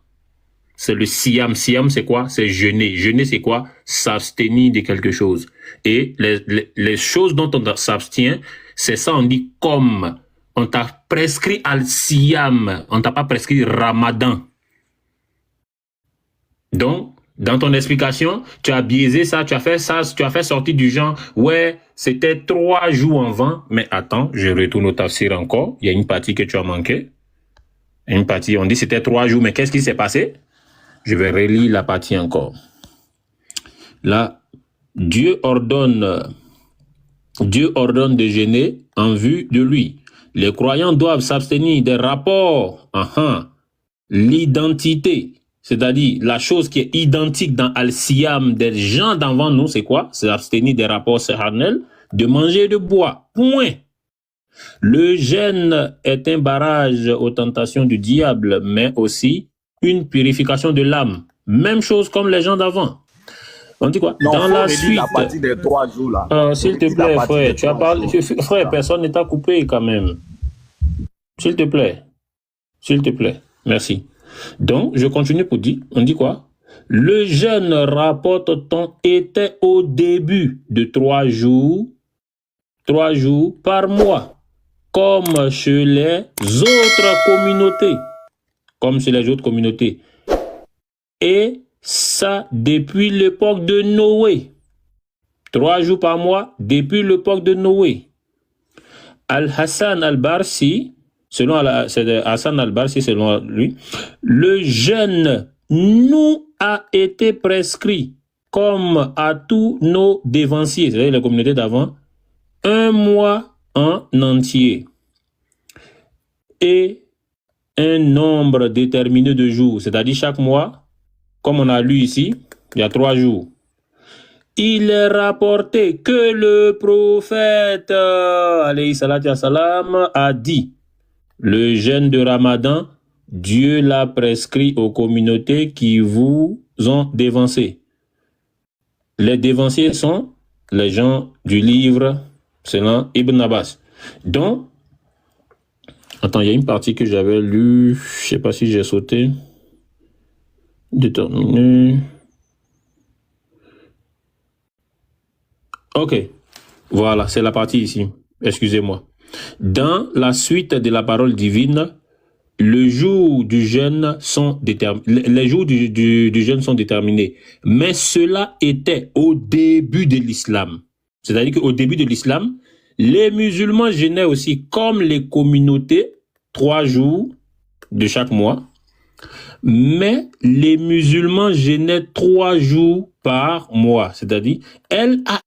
C'est le Siyam. Siyam, c'est quoi? C'est jeûner. Jeûner, c'est quoi? S'abstenir de quelque chose. Et les choses dont on s'abstient, c'est ça, on dit comme. On t'a prescrit al-Siyam. On t'a pas prescrit Ramadan. Donc, dans ton explication, tu as biaisé ça, tu as fait sortir du genre, ouais, c'était 3 jours avant, mais attends, je retourne au tafsir encore, il y a une partie que tu as manqué. Une partie, on dit c'était 3 jours, mais qu'est-ce qui s'est passé? Je vais relire la partie encore. Là, Dieu ordonne de jeûner en vue de lui. Les croyants doivent s'abstenir des rapports, l'identité, c'est-à-dire la chose qui est identique dans Al-Siyam des gens d'avant nous, c'est quoi? C'est abstenir des rapports charnels, de manger et de boire. Point. Le jeûne est un barrage aux tentations du diable, mais aussi une purification de l'âme. Même chose comme les gens d'avant. On dit quoi? Non, dans la suite. La partie des 3 jours là. S'il te plaît, frère, tu as parlé. Frère, personne ne t'a coupé quand même. S'il te plaît. S'il te plaît. Merci. Donc, je continue pour dire, on dit quoi? Le jeûne, rapporte-t-on, était au début de 3 jours par mois, comme chez les autres communautés. Comme chez les autres communautés. Et ça depuis l'époque de Noé. 3 jours par mois depuis l'époque de Noé. Al-Hassan al-Barsi, c'est Hassan al-Barsi selon lui, le jeûne nous a été prescrit comme à tous nos dévanciers, c'est-à-dire les communautés d'avant, 1 mois en entier et un nombre déterminé de jours, c'est-à-dire chaque mois, comme on a lu ici, il y a 3 jours. Il est rapporté que le prophète alayhi salatu wassalam, a dit, le jeûne de Ramadan, Dieu l'a prescrit aux communautés qui vous ont dévancé. Les dévanciers sont les gens du livre selon Ibn Abbas. Donc, attends, il y a une partie que j'avais lue, je sais pas si j'ai sauté. Déterminé. Ok, voilà, c'est la partie ici. Excusez-moi. Dans la suite de la parole divine, le jour du jeûne sont les jours du jeûne sont déterminés. Mais cela était au début de l'islam. C'est-à-dire qu'au début de l'islam, les musulmans jeûnaient aussi comme les communautés 3 jours de chaque mois. Mais les musulmans jeûnaient 3 jours par mois. C'est-à-dire, elle a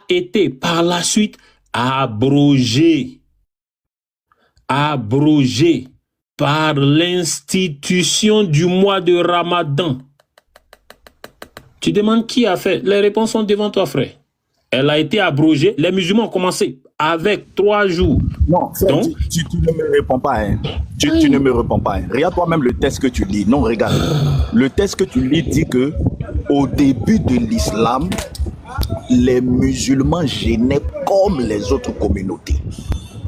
été par la suite abrogée par l'institution du mois de Ramadan. Tu demandes qui a fait? Les réponses sont devant toi, frère. Elle a été abrogée. Les musulmans ont commencé avec 3 jours. Non, frère, Donc, tu ne me réponds pas. Hein. Tu ne me réponds pas. Hein. Regarde toi-même le texte que tu lis. Non, regarde. Le texte que tu lis dit que au début de l'islam, les musulmans jeûnaient comme les autres communautés.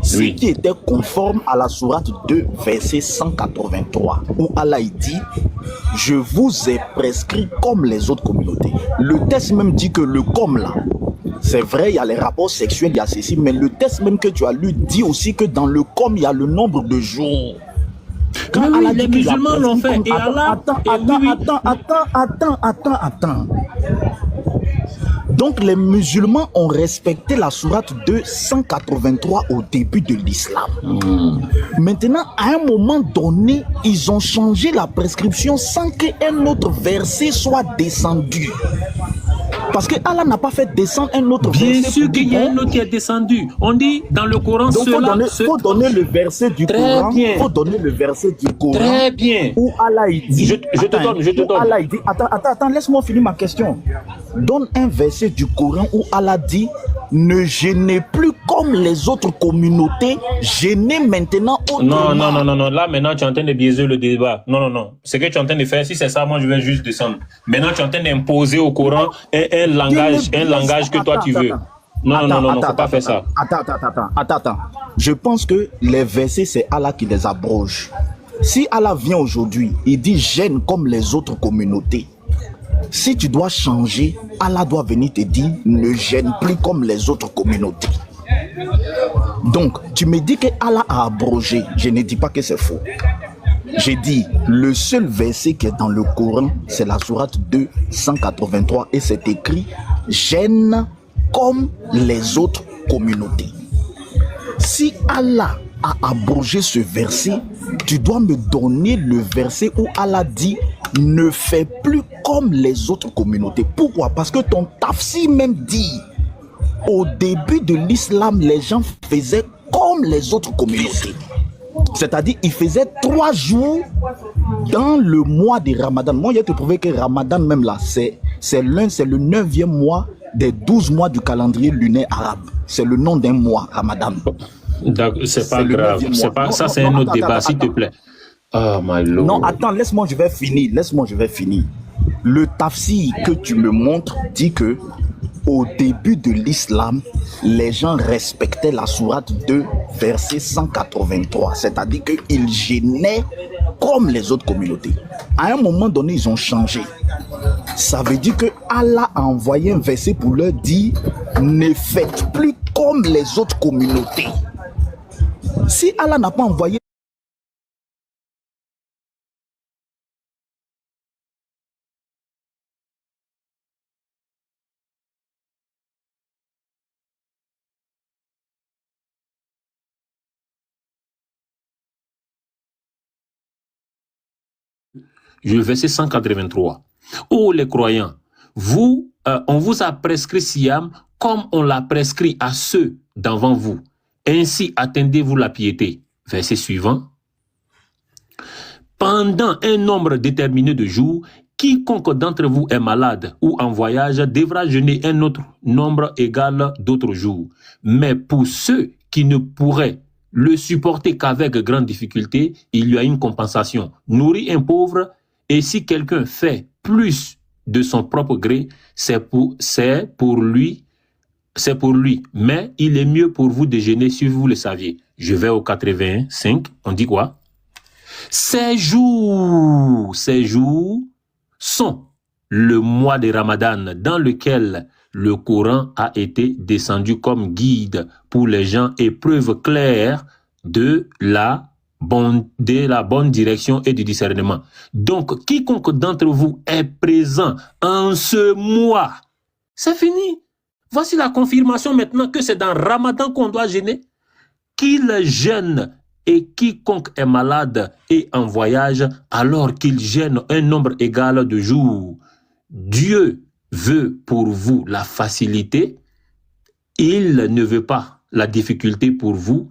Ce Oui. qui était conforme à la sourate 2, verset 183, où Allah dit « Je vous ai prescrit comme les autres communautés ». Le texte même dit que le « comme » là, c'est vrai, il y a les rapports sexuels, il y a ceci, mais le texte même que tu as lu dit aussi que dans le « comme », il y a le nombre de jours. Mais oui, Allah les dit qu'il a musulmans l'ont prescrit fait. comme- Et Allah... Attends. Donc les musulmans ont respecté la sourate 2, 183 au début de l'islam. Maintenant, à un moment donné, ils ont changé la prescription sans qu'un autre verset soit descendu. Parce que Allah n'a pas fait descendre un autre Bien verset. sûr pour qu'il y dire, a bon, un autre qui est descendu. On dit dans le Coran, donc faut donner le verset du Très Coran. bien. Faut donner le verset du Coran. Très bien. Où Allah il dit. Je te donne. où Allah il dit. Attends, laisse-moi finir ma question. Donne un verset du Coran où Allah dit ne gênez plus comme les autres communautés, gênez maintenant autrement. Non. Là, maintenant, tu es en train de biaiser le débat. Non. Ce que tu es en train de faire, si c'est ça, moi, je vais juste descendre. Maintenant, tu es en train d'imposer au Coran un langage que toi, tu veux. Non, faut pas faire ça. Attends. Je pense que les versets, c'est Allah qui les abroge. Si Allah vient aujourd'hui, il dit gêne comme les autres communautés. Si tu dois changer, Allah doit venir te dire ne gêne plus comme les autres communautés. Donc, tu me dis que Allah a abrogé. Je ne dis pas que c'est faux. J'ai dit, le seul verset qui est dans le Coran, c'est la sourate 2, 183, et c'est écrit gêne comme les autres communautés. Si Allah a abrogé ce verset, tu dois me donner le verset où Allah dit ne fais plus comme les autres communautés. Pourquoi? Parce que ton tafsir même dit au début de l'islam, les gens faisaient comme les autres communautés. C'est-à-dire, ils faisaient 3 jours dans le mois de Ramadan. Moi, je te prouvé que Ramadan, même là, c'est le 9e mois des 12 mois du calendrier lunaire arabe. C'est le nom d'un mois, Ramadan. C'est pas grave. C'est un autre débat, s'il te plaît. Oh my Lord. Non, attends, laisse-moi, je vais finir. Le tafsir que tu me montres dit que au début de l'islam, les gens respectaient la sourate 2, verset 183. C'est-à-dire qu'ils gênaient comme les autres communautés. À un moment donné, ils ont changé. Ça veut dire que Allah a envoyé un verset pour leur dire ne faites plus comme les autres communautés. Si Allah n'a pas envoyé le verset 183. Oh les croyants, vous, on vous a prescrit Siam comme on l'a prescrit à ceux d'avant vous. Ainsi attendez-vous la piété. Verset suivant. Pendant un nombre déterminé de jours, quiconque d'entre vous est malade ou en voyage devra jeûner un autre nombre égal d'autres jours. Mais pour ceux qui ne pourraient le supporter qu'avec grande difficulté, il y a une compensation. Nourrir un pauvre, et si quelqu'un fait plus de son propre gré, c'est pour lui. Mais il est mieux pour vous de jeûner si vous le saviez. Je vais au 85. On dit quoi? Ces jours sont le mois de Ramadan dans lequel le Coran a été descendu comme guide pour les gens et preuve claire de la bonne direction et du discernement. Donc, quiconque d'entre vous est présent en ce mois, c'est fini. Voici la confirmation maintenant que c'est dans Ramadan qu'on doit jeûner. Qu'il jeûne et quiconque est malade et en voyage, alors qu'il jeûne un nombre égal de jours. Dieu veut pour vous la facilité, il ne veut pas la difficulté pour vous,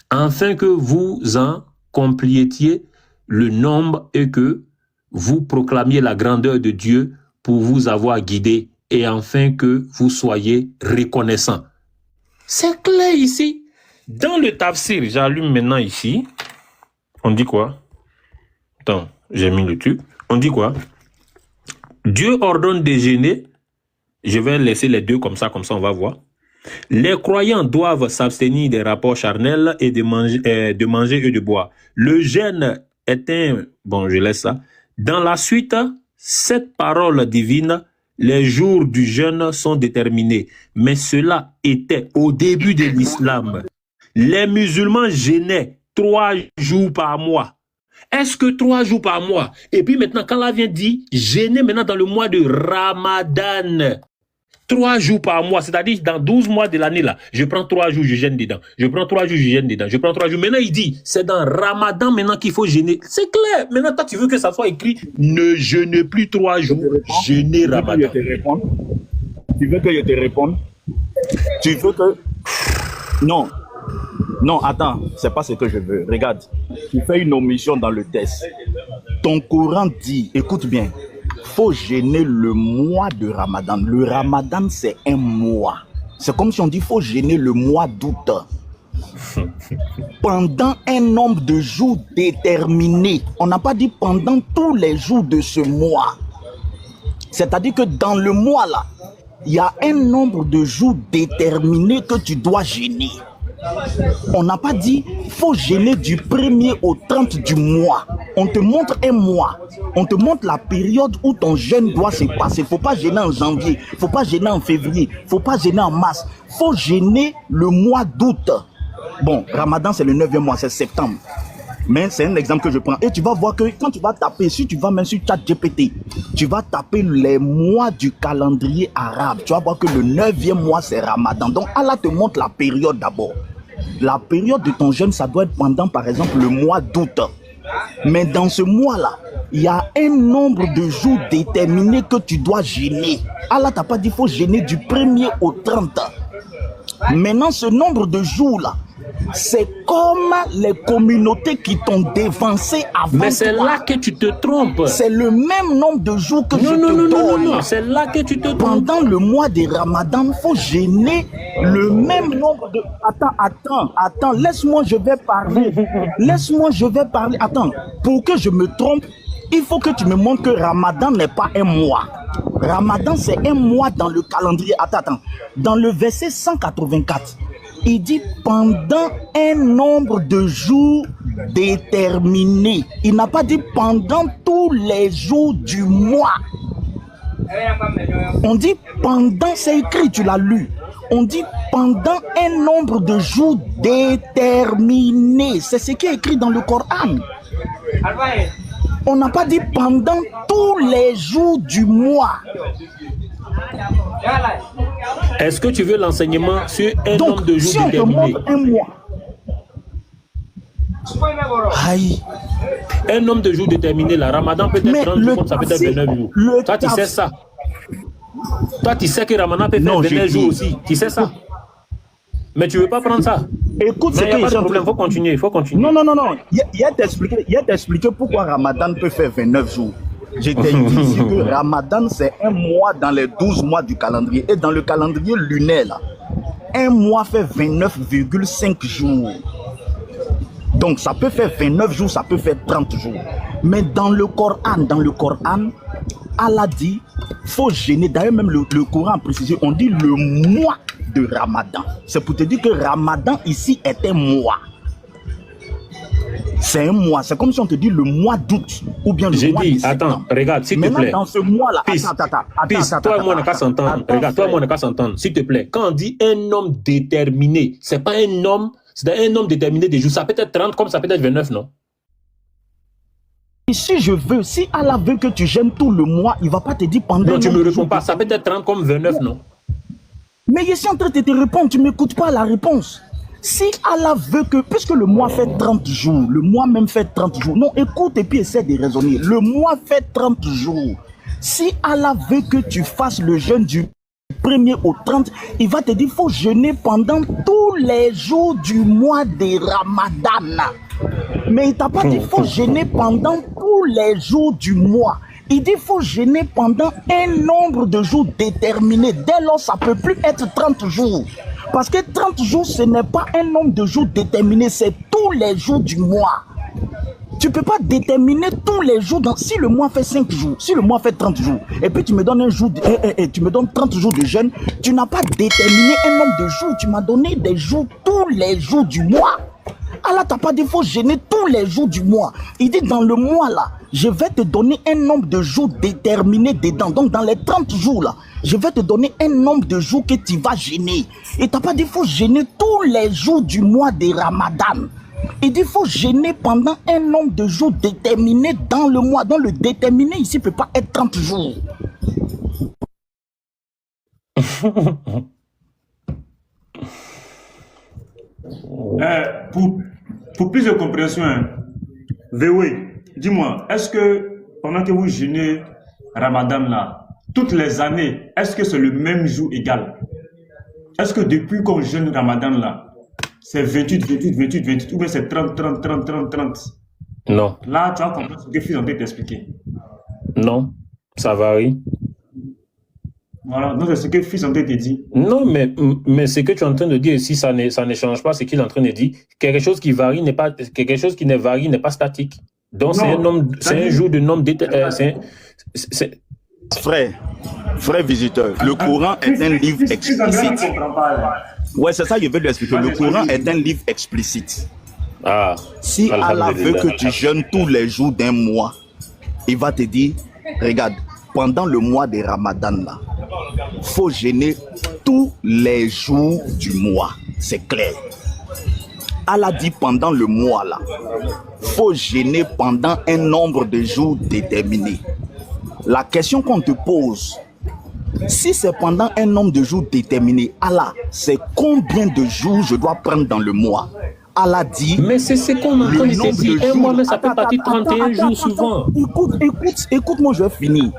afin que vous en complétiez le nombre et que vous proclamiez la grandeur de Dieu pour vous avoir guidé et afin que vous soyez reconnaissants. C'est clair ici. Dans le tafsir, j'allume maintenant ici. On dit quoi? Attends, j'ai mis le truc. On dit quoi? Dieu ordonne de jeûner. Je vais laisser les deux comme ça on va voir. Les croyants doivent s'abstenir des rapports charnels et de manger et de boire. Le jeûne est un... Bon, je laisse ça. Dans la suite, cette parole divine, les jours du jeûne sont déterminés. Mais cela était au début de l'islam. Les musulmans jeûnaient 3 jours par mois. Est-ce que 3 jours par mois? Et puis maintenant, quand Allah vient dire, jeûner maintenant dans le mois de Ramadan. 3 jours par mois, c'est-à-dire dans 12 mois de l'année là, je prends 3 jours, je jeûne dedans. Je prends 3 jours, je jeûne dedans. Je prends 3 jours. Maintenant, il dit, c'est dans Ramadan maintenant qu'il faut jeûner. C'est clair. Maintenant, toi, tu veux que ça soit écrit, ne jeûnez plus 3 jours, jeûnez Ramadan. Tu veux que je te réponde? Tu veux que... Non. Non, attends, c'est pas ce que je veux. Regarde, tu fais une omission dans le test. Ton Coran dit, écoute bien, faut jeûner le mois de Ramadan. Le Ramadan, c'est un mois. C'est comme si on dit, faut jeûner le mois d'août. Pendant un nombre de jours déterminé. On n'a pas dit pendant tous les jours de ce mois. C'est-à-dire que dans le mois là, il y a un nombre de jours déterminé que tu dois jeûner. On n'a pas dit faut jeûner du 1er au 30 du mois. On te montre un mois. On te montre la période où ton jeûne doit se passer. Il ne faut pas jeûner en janvier. Il ne faut pas jeûner en février. Il ne faut pas jeûner en mars. Il faut jeûner le mois d'août. Bon, Ramadan, c'est le 9e mois, c'est septembre. Mais c'est un exemple que je prends. Et tu vas voir que quand tu vas taper, si tu vas même sur ChatGPT, tu vas taper les mois du calendrier arabe. Tu vas voir que le 9e mois, c'est Ramadan. Donc Allah te montre la période d'abord. La période de ton jeûne, ça doit être pendant, par exemple, le mois d'août. Mais dans ce mois-là, il y a un nombre de jours déterminés que tu dois jeûner. Allah t'a pas dit qu'il faut jeûner du 1er au 30. Maintenant, ce nombre de jours-là, c'est comme les communautés qui t'ont dévancé avant. Mais c'est là que tu te trompes. C'est le même nombre de jours que je te donne. Non, c'est là que tu te trompes. Pendant le mois de Ramadan, il faut jeûner le même nombre de... Attends, laisse-moi, je vais parler. Attends, pour que je me trompe, il faut que tu me montres que Ramadan n'est pas un mois. Ramadan, c'est un mois dans le calendrier. Attends. Dans le verset 184, il dit pendant un nombre de jours déterminé. Il n'a pas dit pendant tous les jours du mois. On dit pendant, c'est écrit, tu l'as lu. On dit pendant un nombre de jours déterminé. C'est ce qui est écrit dans le Coran. On n'a pas dit pendant tous les jours du mois. Est-ce que tu veux l'enseignement sur un nombre de jours si déterminé? Un mois. Aïe. Un nombre de jours déterminé, la Ramadan peut être 30 jours, ça peut être 29 jours. Toi, tu sais ça. Toi, tu sais que Ramadan peut faire 29 jours aussi. Tu sais ça. Mais tu ne veux pas prendre ça. Écoute, il n'y a pas de problème, il faut continuer. Non. Il y a t'expliquer pourquoi Ramadan peut faire 29 jours. Je t'ai dit ici que Ramadan, c'est un mois dans les 12 mois du calendrier. Et dans le calendrier lunaire, là, un mois fait 29,5 jours. Donc, ça peut faire 29 jours, ça peut faire 30 jours. Mais dans le Coran, Allah dit, il faut jeûner. D'ailleurs, même le Coran précisé, on dit le mois de Ramadan. C'est pour te dire que Ramadan ici est un mois. C'est un mois. C'est comme si on te dit le mois d'août ou bien le J'ai mois de dit, septembre. attends, regarde, s'il te Maintenant, plaît. dans ce mois-là, Peace, attends, toi et moi, on n'a qu'à s'entendre. Regarde, toi et moi, on n'a qu'à s'entendre. S'il te plaît, quand on dit un homme déterminé, c'est pas un homme, c'est un homme déterminé des jours. Ça peut être 30 comme ça peut être 29, non? Et si Allah veut que tu gênes tout le mois, il ne va pas te dire pendant... Non, tu ne me réponds pas. Ça peut être 30 comme 29, non? Mais je suis en train de te répondre, tu ne m'écoutes pas la réponse. Si Allah veut que, puisque le mois fait 30 jours, le mois même fait 30 jours, non, écoute et puis essaie de raisonner. Le mois fait 30 jours. Si Allah veut que tu fasses le jeûne du 1er au 30, il va te dire, il faut jeûner pendant tous les jours du mois de Ramadan. Mais il t'a pas dit, il faut jeûner pendant tous les jours du mois. Il dit, il faut jeûner pendant un nombre de jours déterminé. Dès lors, ça ne peut plus être 30 jours. Parce que 30 jours, ce n'est pas un nombre de jours déterminé, c'est tous les jours du mois. Tu ne peux pas déterminer tous les jours. Si le mois fait 5 jours, si le mois fait 30 jours, et puis tu me donnes un jour, tu me donnes 30 jours de jeûne, tu n'as pas déterminé un nombre de jours. Tu m'as donné des jours, tous les jours du mois. Allah t'a pas dit qu'il faut jeûner tous les jours du mois. Il dit dans le mois là, je vais te donner un nombre de jours déterminé dedans. Donc dans les 30 jours là, je vais te donner un nombre de jours que tu vas jeûner. Il t'a pas dit qu'il faut jeûner tous les jours du mois de Ramadan. Il dit qu'il faut jeûner pendant un nombre de jours déterminé dans le mois. Donc le déterminé ici ne peut pas être 30 jours. Pour plus de compréhension, hein, VW, dis-moi, est-ce que pendant que vous jeûnez Ramadan là, toutes les années, est-ce que c'est le même jour égal? Est-ce que depuis qu'on jeûne Ramadan là, c'est 28, 28, 28, 28, ou bien c'est 30, 30, 30, 30, 30? Non. Là, tu vas comprendre ce que Fils en train de t'expliquer. Non, ça varie. Voilà, donc c'est ce que Fils en train de te dire. Non, mais ce que tu es en train de dire, si ça ne change pas ce qu'il est en train de dire, quelque chose qui varie n'est pas, quelque chose qui ne varie n'est pas statique. Donc c'est un jour de nombre Frère visiteur, le Coran est un livre explicite. Ouais, c'est ça que je veux lui expliquer. Le Coran est un livre explicite. Ah, si Allah veut que tu jeûnes tous les jours d'un mois, il va te dire, regarde, pendant le mois de Ramadan là, faut jeûner tous les jours du mois. C'est clair. Allah dit pendant le mois là, faut jeûner pendant un nombre de jours déterminé. La question qu'on te pose, si c'est pendant un nombre de jours déterminé, Allah, c'est combien de jours je dois prendre dans le mois? Allah dit... Mais c'est ce qu'on a entendu dire. Un mois, mais ça peut partir 31 jours souvent. Écoute-moi, je vais finir.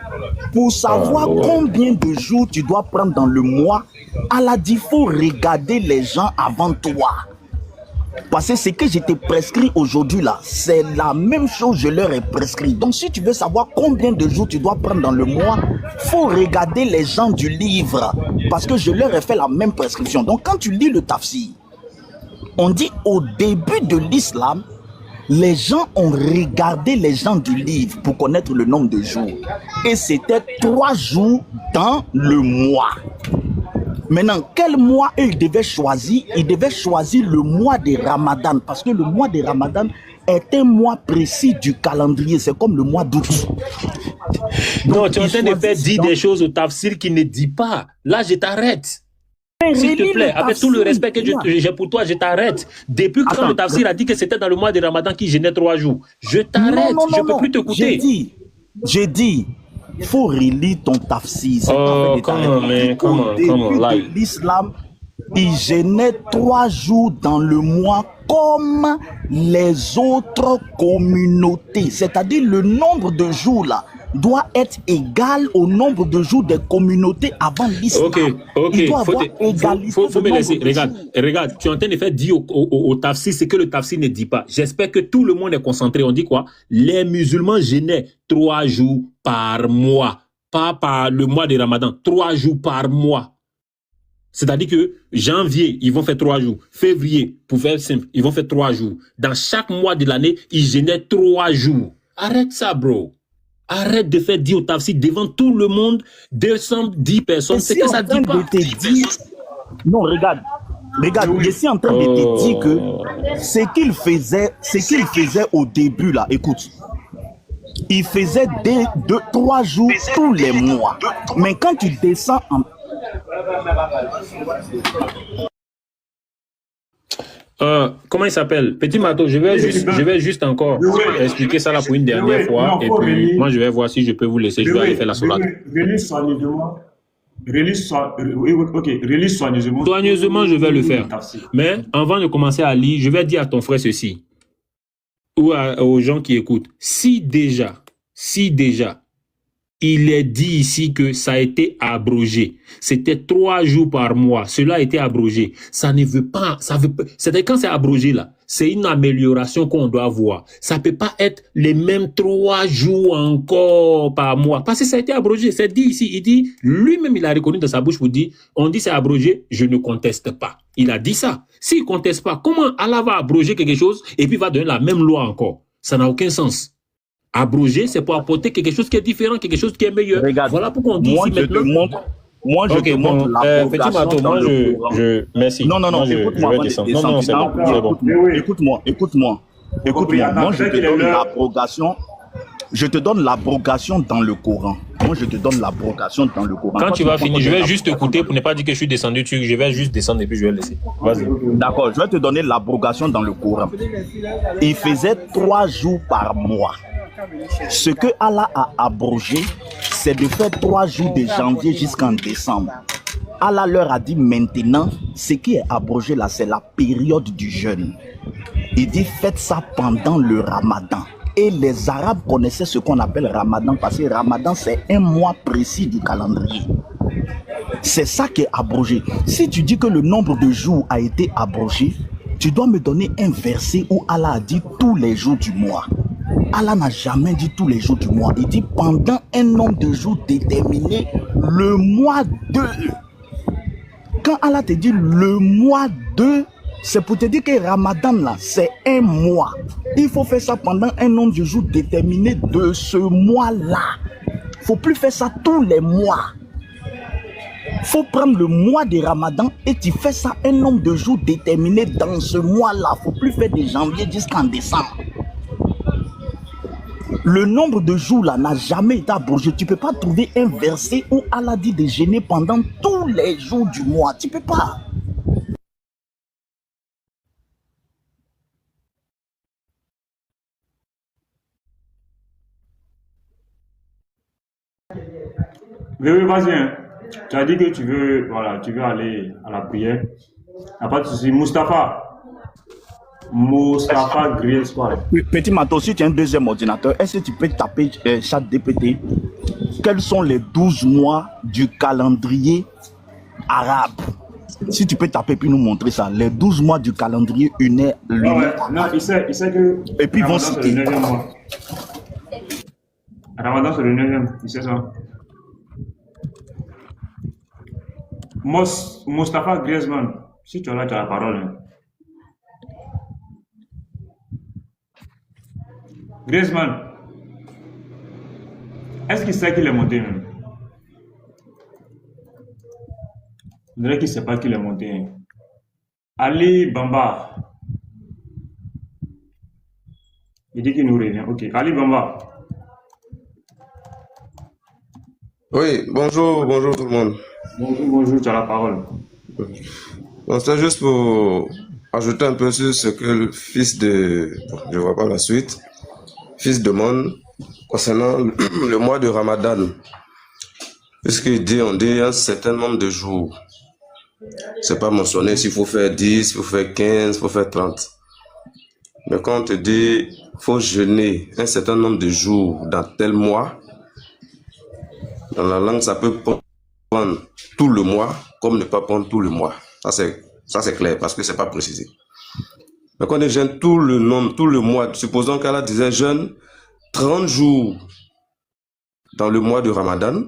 Pour savoir combien de jours tu dois prendre dans le mois, Allah dit, il faut regarder les gens avant toi. Parce que ce que je t'ai prescrit aujourd'hui là, c'est la même chose que je leur ai prescrit. Donc si tu veux savoir combien de jours tu dois prendre dans le mois, il faut regarder les gens du livre. Parce que je leur ai fait la même prescription. Donc quand tu lis le tafsir, on dit au début de l'islam, les gens ont regardé les gens du livre pour connaître le nombre de jours. Et c'était 3 jours dans le mois. Maintenant, quel mois ils devaient choisir? Ils devaient choisir le mois de Ramadan. Parce que le mois de Ramadan est un mois précis du calendrier. C'est comme le mois d'août. Non, tu es en train de faire dire des choses au tafsir qui ne dit pas. Là, je t'arrête. S'il te plaît, avec tout le respect que j'ai pour toi, je t'arrête. Depuis quand le tafsir a dit que c'était dans le mois de Ramadan qu'il jeûnait 3 jours, je t'arrête. Je ne peux plus t'écouter. J'ai dit, il faut relire ton tafsir. Comment, l'islam, il jeûnait 3 jours dans le mois comme les autres communautés. C'est-à-dire le nombre de jours là doit être égal au nombre de jours des communautés avant l'islam. Ok. Il doit avoir égalité. Faut me laisser. Regarde, tu es en train de faire dire au tafsir ce que le tafsir ne dit pas. J'espère que tout le monde est concentré. On dit quoi? Les musulmans jeûnaient 3 jours par mois. Pas par le mois de Ramadan. 3 jours par mois. C'est-à-dire que janvier, ils vont faire 3 jours. Février, pour faire simple, ils vont faire 3 jours. Dans chaque mois de l'année, ils jeûnaient 3 jours. Arrête ça, bro. Arrête de faire dire au tafsir devant tout le monde, 210 personnes. C'est que ça dit pas. Non, regarde. Regarde, Oui. je suis en train de te dire que ce qu'il faisait au début là, écoute, il faisait 3 jours tous les mois. Mais quand tu descends en... Comment il s'appelle? Petit Mato, je vais juste encore expliquer ça là pour une dernière fois. non, Et faut puis, relire. moi, je vais voir si je peux vous laisser. Je vais aller faire la sourate. Relis soigneusement. Relis soigneusement. Soigneusement, je vais le faire. Mais avant de commencer à lire, je vais dire à ton frère ceci, ou aux gens qui écoutent. Si déjà, il est dit ici que ça a été abrogé. C'était 3 jours par mois. Cela a été abrogé. Ça ne veut pas, c'est-à-dire quand c'est abrogé là, c'est une amélioration qu'on doit voir. Ça peut pas être les mêmes 3 jours encore par mois. Parce que ça a été abrogé. C'est dit ici. Il dit, lui-même, il a reconnu dans sa bouche pour dire, on dit c'est abrogé, je ne conteste pas. Il a dit ça. S'il conteste pas, comment Allah va abroger quelque chose et puis va donner la même loi encore? Ça n'a aucun sens. Abroger, c'est pour apporter quelque chose qui est différent, quelque chose qui est meilleur. Regarde, voilà pourquoi on dit moi, ici je maintenant. te montre l'abrogation Petit Mato, dans moi, le Coran. merci. Non, Moi, écoute-moi. je vais descendre. Non, c'est bon. C'est bon. Écoute-moi. Moi, je te donne l'abrogation. Je te donne l'abrogation dans le Coran. Moi, je te donne l'abrogation dans le Coran. Quand tu vas finir, je vais juste écouter pour ne pas dire que je suis descendu dessus. Je vais juste descendre et puis je vais laisser. Vas-y. D'accord, je vais te donner l'abrogation dans le Coran. Il faisait 3 jours par mois. Ce que Allah a abrogé, c'est de faire 3 jours de janvier jusqu'en décembre. Allah leur a dit maintenant, ce qui est abrogé là, c'est la période du jeûne. Il dit faites ça pendant le Ramadan. Et les Arabes connaissaient ce qu'on appelle Ramadan parce que Ramadan c'est un mois précis du calendrier. C'est ça qui est abrogé. Si tu dis que le nombre de jours a été abrogé, tu dois me donner un verset où Allah a dit tous les jours du mois. Allah n'a jamais dit tous les jours du mois. Il dit pendant un nombre de jours déterminé, le mois 2. Quand Allah te dit le mois 2, c'est pour te dire que Ramadan là, c'est un mois. Il faut faire ça pendant un nombre de jours déterminé de ce mois-là. Il ne faut plus faire ça tous les mois. Il faut prendre le mois de Ramadan et tu fais ça un nombre de jours déterminé dans ce mois-là. Il ne faut plus faire de janvier jusqu'en décembre. Le nombre de jours là n'a jamais été abrogé. Tu ne peux pas trouver un verset où Allah dit de jeûner pendant tous les jours du mois. Tu ne peux pas. Oui, vas-y. Hein. Tu as dit que tu veux aller à la prière. Il n'y a pas de souci. Mustapha Griezmann. Petit Mato, si tu as un deuxième ordinateur, est-ce que tu peux taper ChatGPT? Quels sont les 12 mois du calendrier arabe? Si tu peux taper puis nous montrer ça, les 12 mois du calendrier lunaire. Non, il sait que. Et puis ils vont citer. Ramadan, c'est le 9e, il sait ça. Mustapha Griezmann, si tu as là, tu as la parole. Hein. Griezmann, est-ce qu'il sait qu'il est monté même? Je dirais qu'il ne sait pas qu'il est monté. Hein. Ali Bamba. Il dit qu'il nous revient. Ok, Ali Bamba. Oui, bonjour tout le monde. Bonjour, tu as la parole. Donc, c'est juste pour ajouter un peu sur ce que le fils de... Bon, je ne vois pas la suite. Fils demande concernant le mois de Ramadan. Puisqu'il dit, on dit un certain nombre de jours. C'est pas mentionné s'il faut faire 10, s'il faut faire 15, s'il faut faire 30. Mais quand on te dit, il faut jeûner un certain nombre de jours dans tel mois, dans la langue, ça peut prendre tout le mois, comme ne pas prendre tout le mois. Ça c'est clair, parce que c'est pas précisé. Mais quand on jeûne tout le mois, supposons qu'Allah disait jeûne 30 jours dans le mois de Ramadan,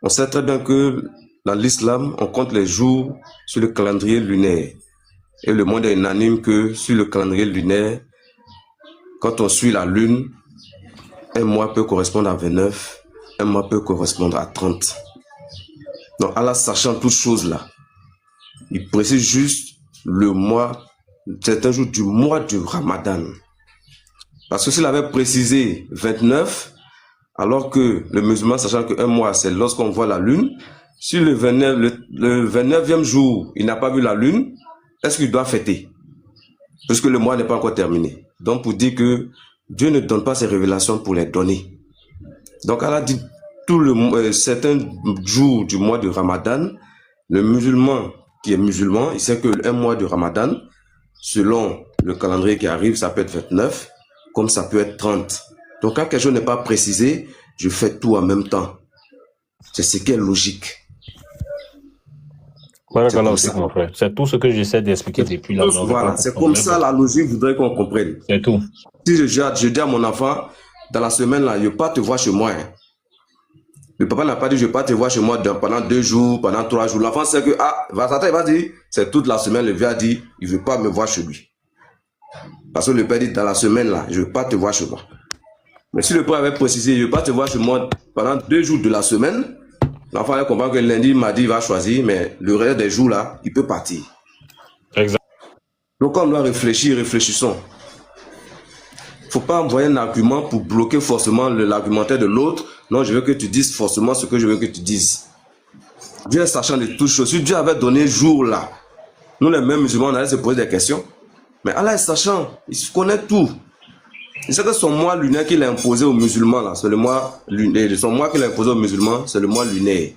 on sait très bien que dans l'islam, on compte les jours sur le calendrier lunaire. Et le monde est unanime que sur le calendrier lunaire, quand on suit la lune, un mois peut correspondre à 29, un mois peut correspondre à 30. Donc Allah, sachant toutes choses là, il précise juste certains jours du mois du Ramadan. Parce que s'il avait précisé 29, alors que le musulman, sachant qu'un mois, c'est lorsqu'on voit la lune, si le 29e jour, il n'a pas vu la lune, est-ce qu'il doit fêter? Puisque le mois n'est pas encore terminé. Donc, pour dire que Dieu ne donne pas ses révélations pour les donner. Donc, Allah dit certains jours du mois de Ramadan, le musulman qui est musulman, il sait qu'un mois de Ramadan, selon le calendrier qui arrive, ça peut être 29, comme ça peut être 30. Donc, quand quelque chose n'est pas précisé, je fais tout en même temps. C'est ce qui est logique. Voilà, mon frère. C'est tout ce que j'essaie d'expliquer depuis là. Voilà, c'est comme ça la logique voudrait qu'on comprenne. C'est tout. Si je dis à mon enfant, dans la semaine là, je ne vais pas te voir chez moi. Hein. Le papa n'a pas dit, je ne vais pas te voir chez moi pendant 2 jours, pendant 3 jours. L'enfant sait que, il va dire, c'est toute la semaine, le vieux a dit, il ne veut pas me voir chez lui. Parce que le père dit, dans la semaine là, je ne vais pas te voir chez moi. Mais si le père avait précisé, je ne vais pas te voir chez moi pendant 2 jours de la semaine, l'enfant va comprendre que lundi, mardi, il va choisir, mais le reste des jours là, il peut partir. Exact. Donc on doit réfléchir, réfléchissons. Il ne faut pas envoyer un argument pour bloquer forcément l'argumentaire de l'autre. Non, je veux que tu dises forcément ce que je veux que tu dises. Dieu est sachant de toutes choses. Si Dieu avait donné jour là, nous les mêmes musulmans, on allait se poser des questions. Mais Allah est sachant, il connaît tout. Il sait que son mois lunaire qu'il a imposé aux musulmans, là, c'est le mois lunaire. Son mois qu'il a imposé aux musulmans, c'est le mois lunaire.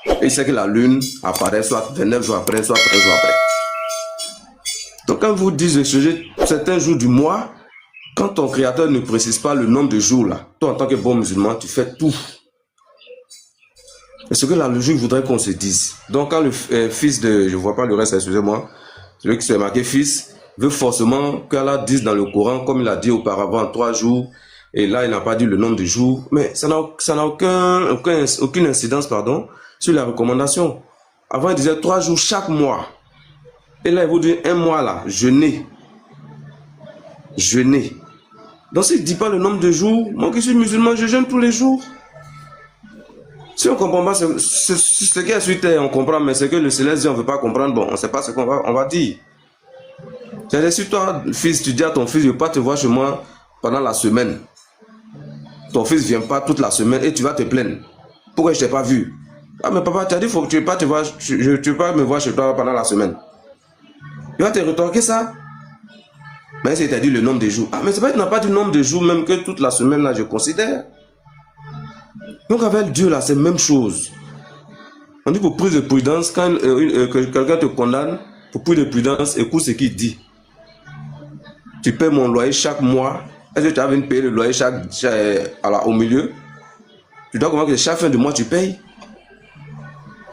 Et il sait que la lune apparaît soit 29 jours après, soit 13 jours après. Donc quand vous dites de changer certains jours du mois, quand ton créateur ne précise pas le nombre de jours là, toi en tant que bon musulman, tu fais tout. Et ce que la logique voudrait qu'on se dise. Donc quand le fils de, je ne vois pas le reste, excusez-moi, celui qui s'est marqué fils, veut forcément qu'Allah dise dans le Coran, comme il a dit auparavant, 3 jours, et là il n'a pas dit le nombre de jours, mais ça n'a aucune incidence sur la recommandation. Avant il disait 3 jours chaque mois. Et là il vous dit 1 mois là, jeûner. Jeûner. Donc s'il ne dit pas le nombre de jours, moi qui suis musulman, je jeûne tous les jours. Si on ne comprend pas ce qui est sur terre, on comprend, mais ce que le céleste dit, on ne veut pas comprendre, bon, on ne sait pas ce qu'on va dire. C'est-à-dire, si toi, fils, tu dis à ton fils, je ne vais pas te voir chez moi pendant la semaine. Ton fils ne vient pas toute la semaine et tu vas te plaindre. Pourquoi je ne t'ai pas vu? Ah, mais papa, tu as dit que tu ne veux pas me voir chez toi pendant la semaine. Il va te rétorquer ça. Mais c'est à dire le nombre de jours. Ah, mais c'est pas que tu n'as pas dit le nombre de jours, même que toute la semaine, là, je considère. Donc, avec Dieu, là, c'est la même chose. On dit pour plus de prudence, quand quelqu'un te condamne, pour plus de prudence, écoute ce qu'il dit. Tu paies mon loyer chaque mois. Est-ce que tu as envie de payer le loyer au milieu? Tu dois comprendre que chaque fin de mois, tu payes.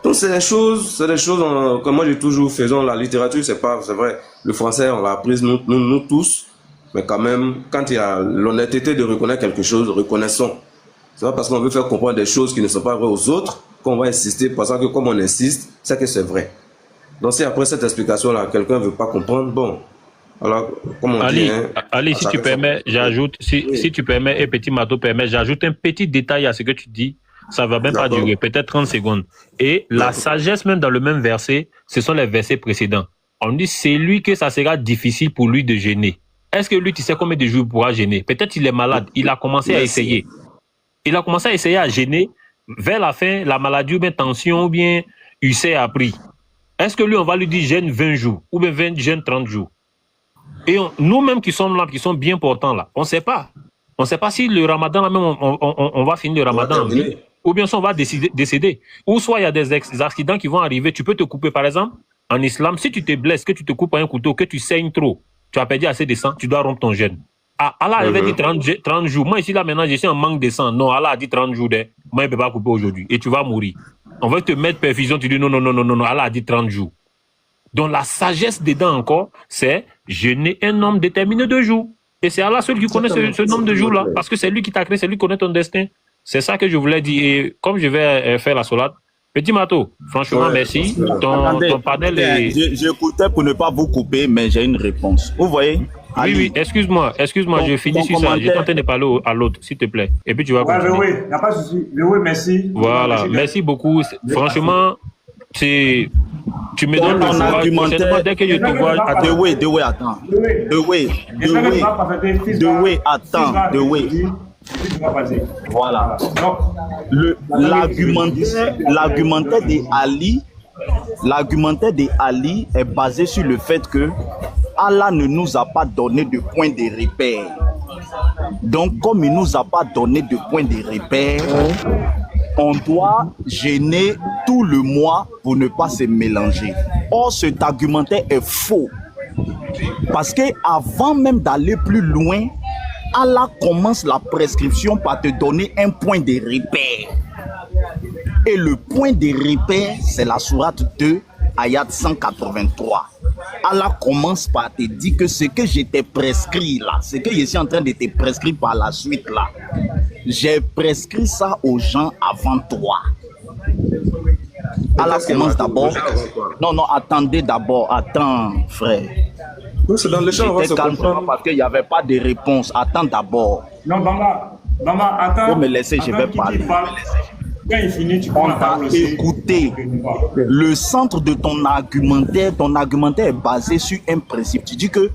Donc, c'est des choses que moi j'ai toujours fait. La littérature, c'est vrai. Le français, on l'a appris nous tous. Mais quand même, quand il y a l'honnêteté de reconnaître quelque chose, reconnaissons. C'est pas parce qu'on veut faire comprendre des choses qui ne sont pas vraies aux autres qu'on va insister, parce que comme on insiste, c'est que c'est vrai. Donc si après cette explication-là, quelqu'un ne veut pas comprendre, bon, alors, comme on Ali, dit... Hein, Ali, si tu permets, j'ajoute, si tu permets, et Petit Mato permet, j'ajoute un petit détail à ce que tu dis. Ça ne va même pas durer, peut-être 30 secondes. Et la sagesse, même dans le même verset, ce sont les versets précédents. On dit, c'est lui que ça sera difficile pour lui de jeûner. Est-ce que lui, tu sais combien de jours il pourra jeûner? Peut-être il est malade, il a commencé à essayer. Il a commencé à essayer à jeûner. Vers la fin, la maladie ou bien tension ou bien ulcère a pris. Est-ce que lui, on va lui dire jeûne 20 jours ou bien jeûne 30 jours? Et nous-mêmes qui sommes là, qui sont bien portants là, on ne sait pas. On ne sait pas si le ramadan, là même, on va finir le ramadan en vie, ou bien si on va décéder. Ou soit il y a des accidents qui vont arriver, tu peux te couper. Par exemple, en islam, si tu te blesses, que tu te coupes à un couteau, que tu saignes trop, tu as perdu assez de sang, tu dois rompre ton jeûne. Ah, Allah avait dit 30 jours. Moi, ici, là, maintenant, je suis en manque de sang. Non, Allah a dit 30 jours. Moi, je ne peux pas couper aujourd'hui. Et tu vas mourir. On va te mettre perfusion. Tu dis non. Allah a dit 30 jours. Donc, la sagesse dedans encore, c'est jeûner un nombre déterminé de jours. Et c'est Allah seul qui connaît ce nombre de jours-là. Parce que c'est lui qui t'a créé, c'est lui qui connaît ton destin. C'est ça que je voulais dire. Et comme je vais faire la solade, Petit Mato, franchement, merci. Ton panel est... J'écoutais pour ne pas vous couper, mais j'ai une réponse. Vous voyez? Oui, excuse-moi, je finis sur ça. Je t'entends de parler à l'autre, s'il te plaît. Et puis tu vas continuer. Oui, il n'y a pas de souci. Oui, merci. Voilà, merci beaucoup. Franchement, c'est Tu me donnes le ton courage argumentaire, prochainement dès que je te vois. Dewey, attends. Dewey, attends. Voilà. L'argumentaire d'Ali est basé sur le fait que Allah ne nous a pas donné de point de repère. Donc, comme il ne nous a pas donné de point de repère, on doit jeûner tout le mois pour ne pas se mélanger. Or, cet argumentaire est faux. Parce que avant même d'aller plus loin, Allah commence la prescription par te donner un point de repère. Et le point de repère, c'est la sourate 2, ayat 183. Allah commence par te dire que ce que je t'ai prescrit là, ce que je suis en train de te prescrire par la suite là, j'ai prescrit ça aux gens avant toi. Allah commence d'abord. Non, attendez d'abord. Attends, frère. C'est dans l'échange, on va se comprendre. Parce qu'il n'y avait pas de réponse. Attends d'abord. Non, Bamba, attends. Faut me laisser, je vais parler. Quand il finit, tu prends la parole aussi. Écoutez, le centre de ton argumentaire est basé sur un principe. Tu dis que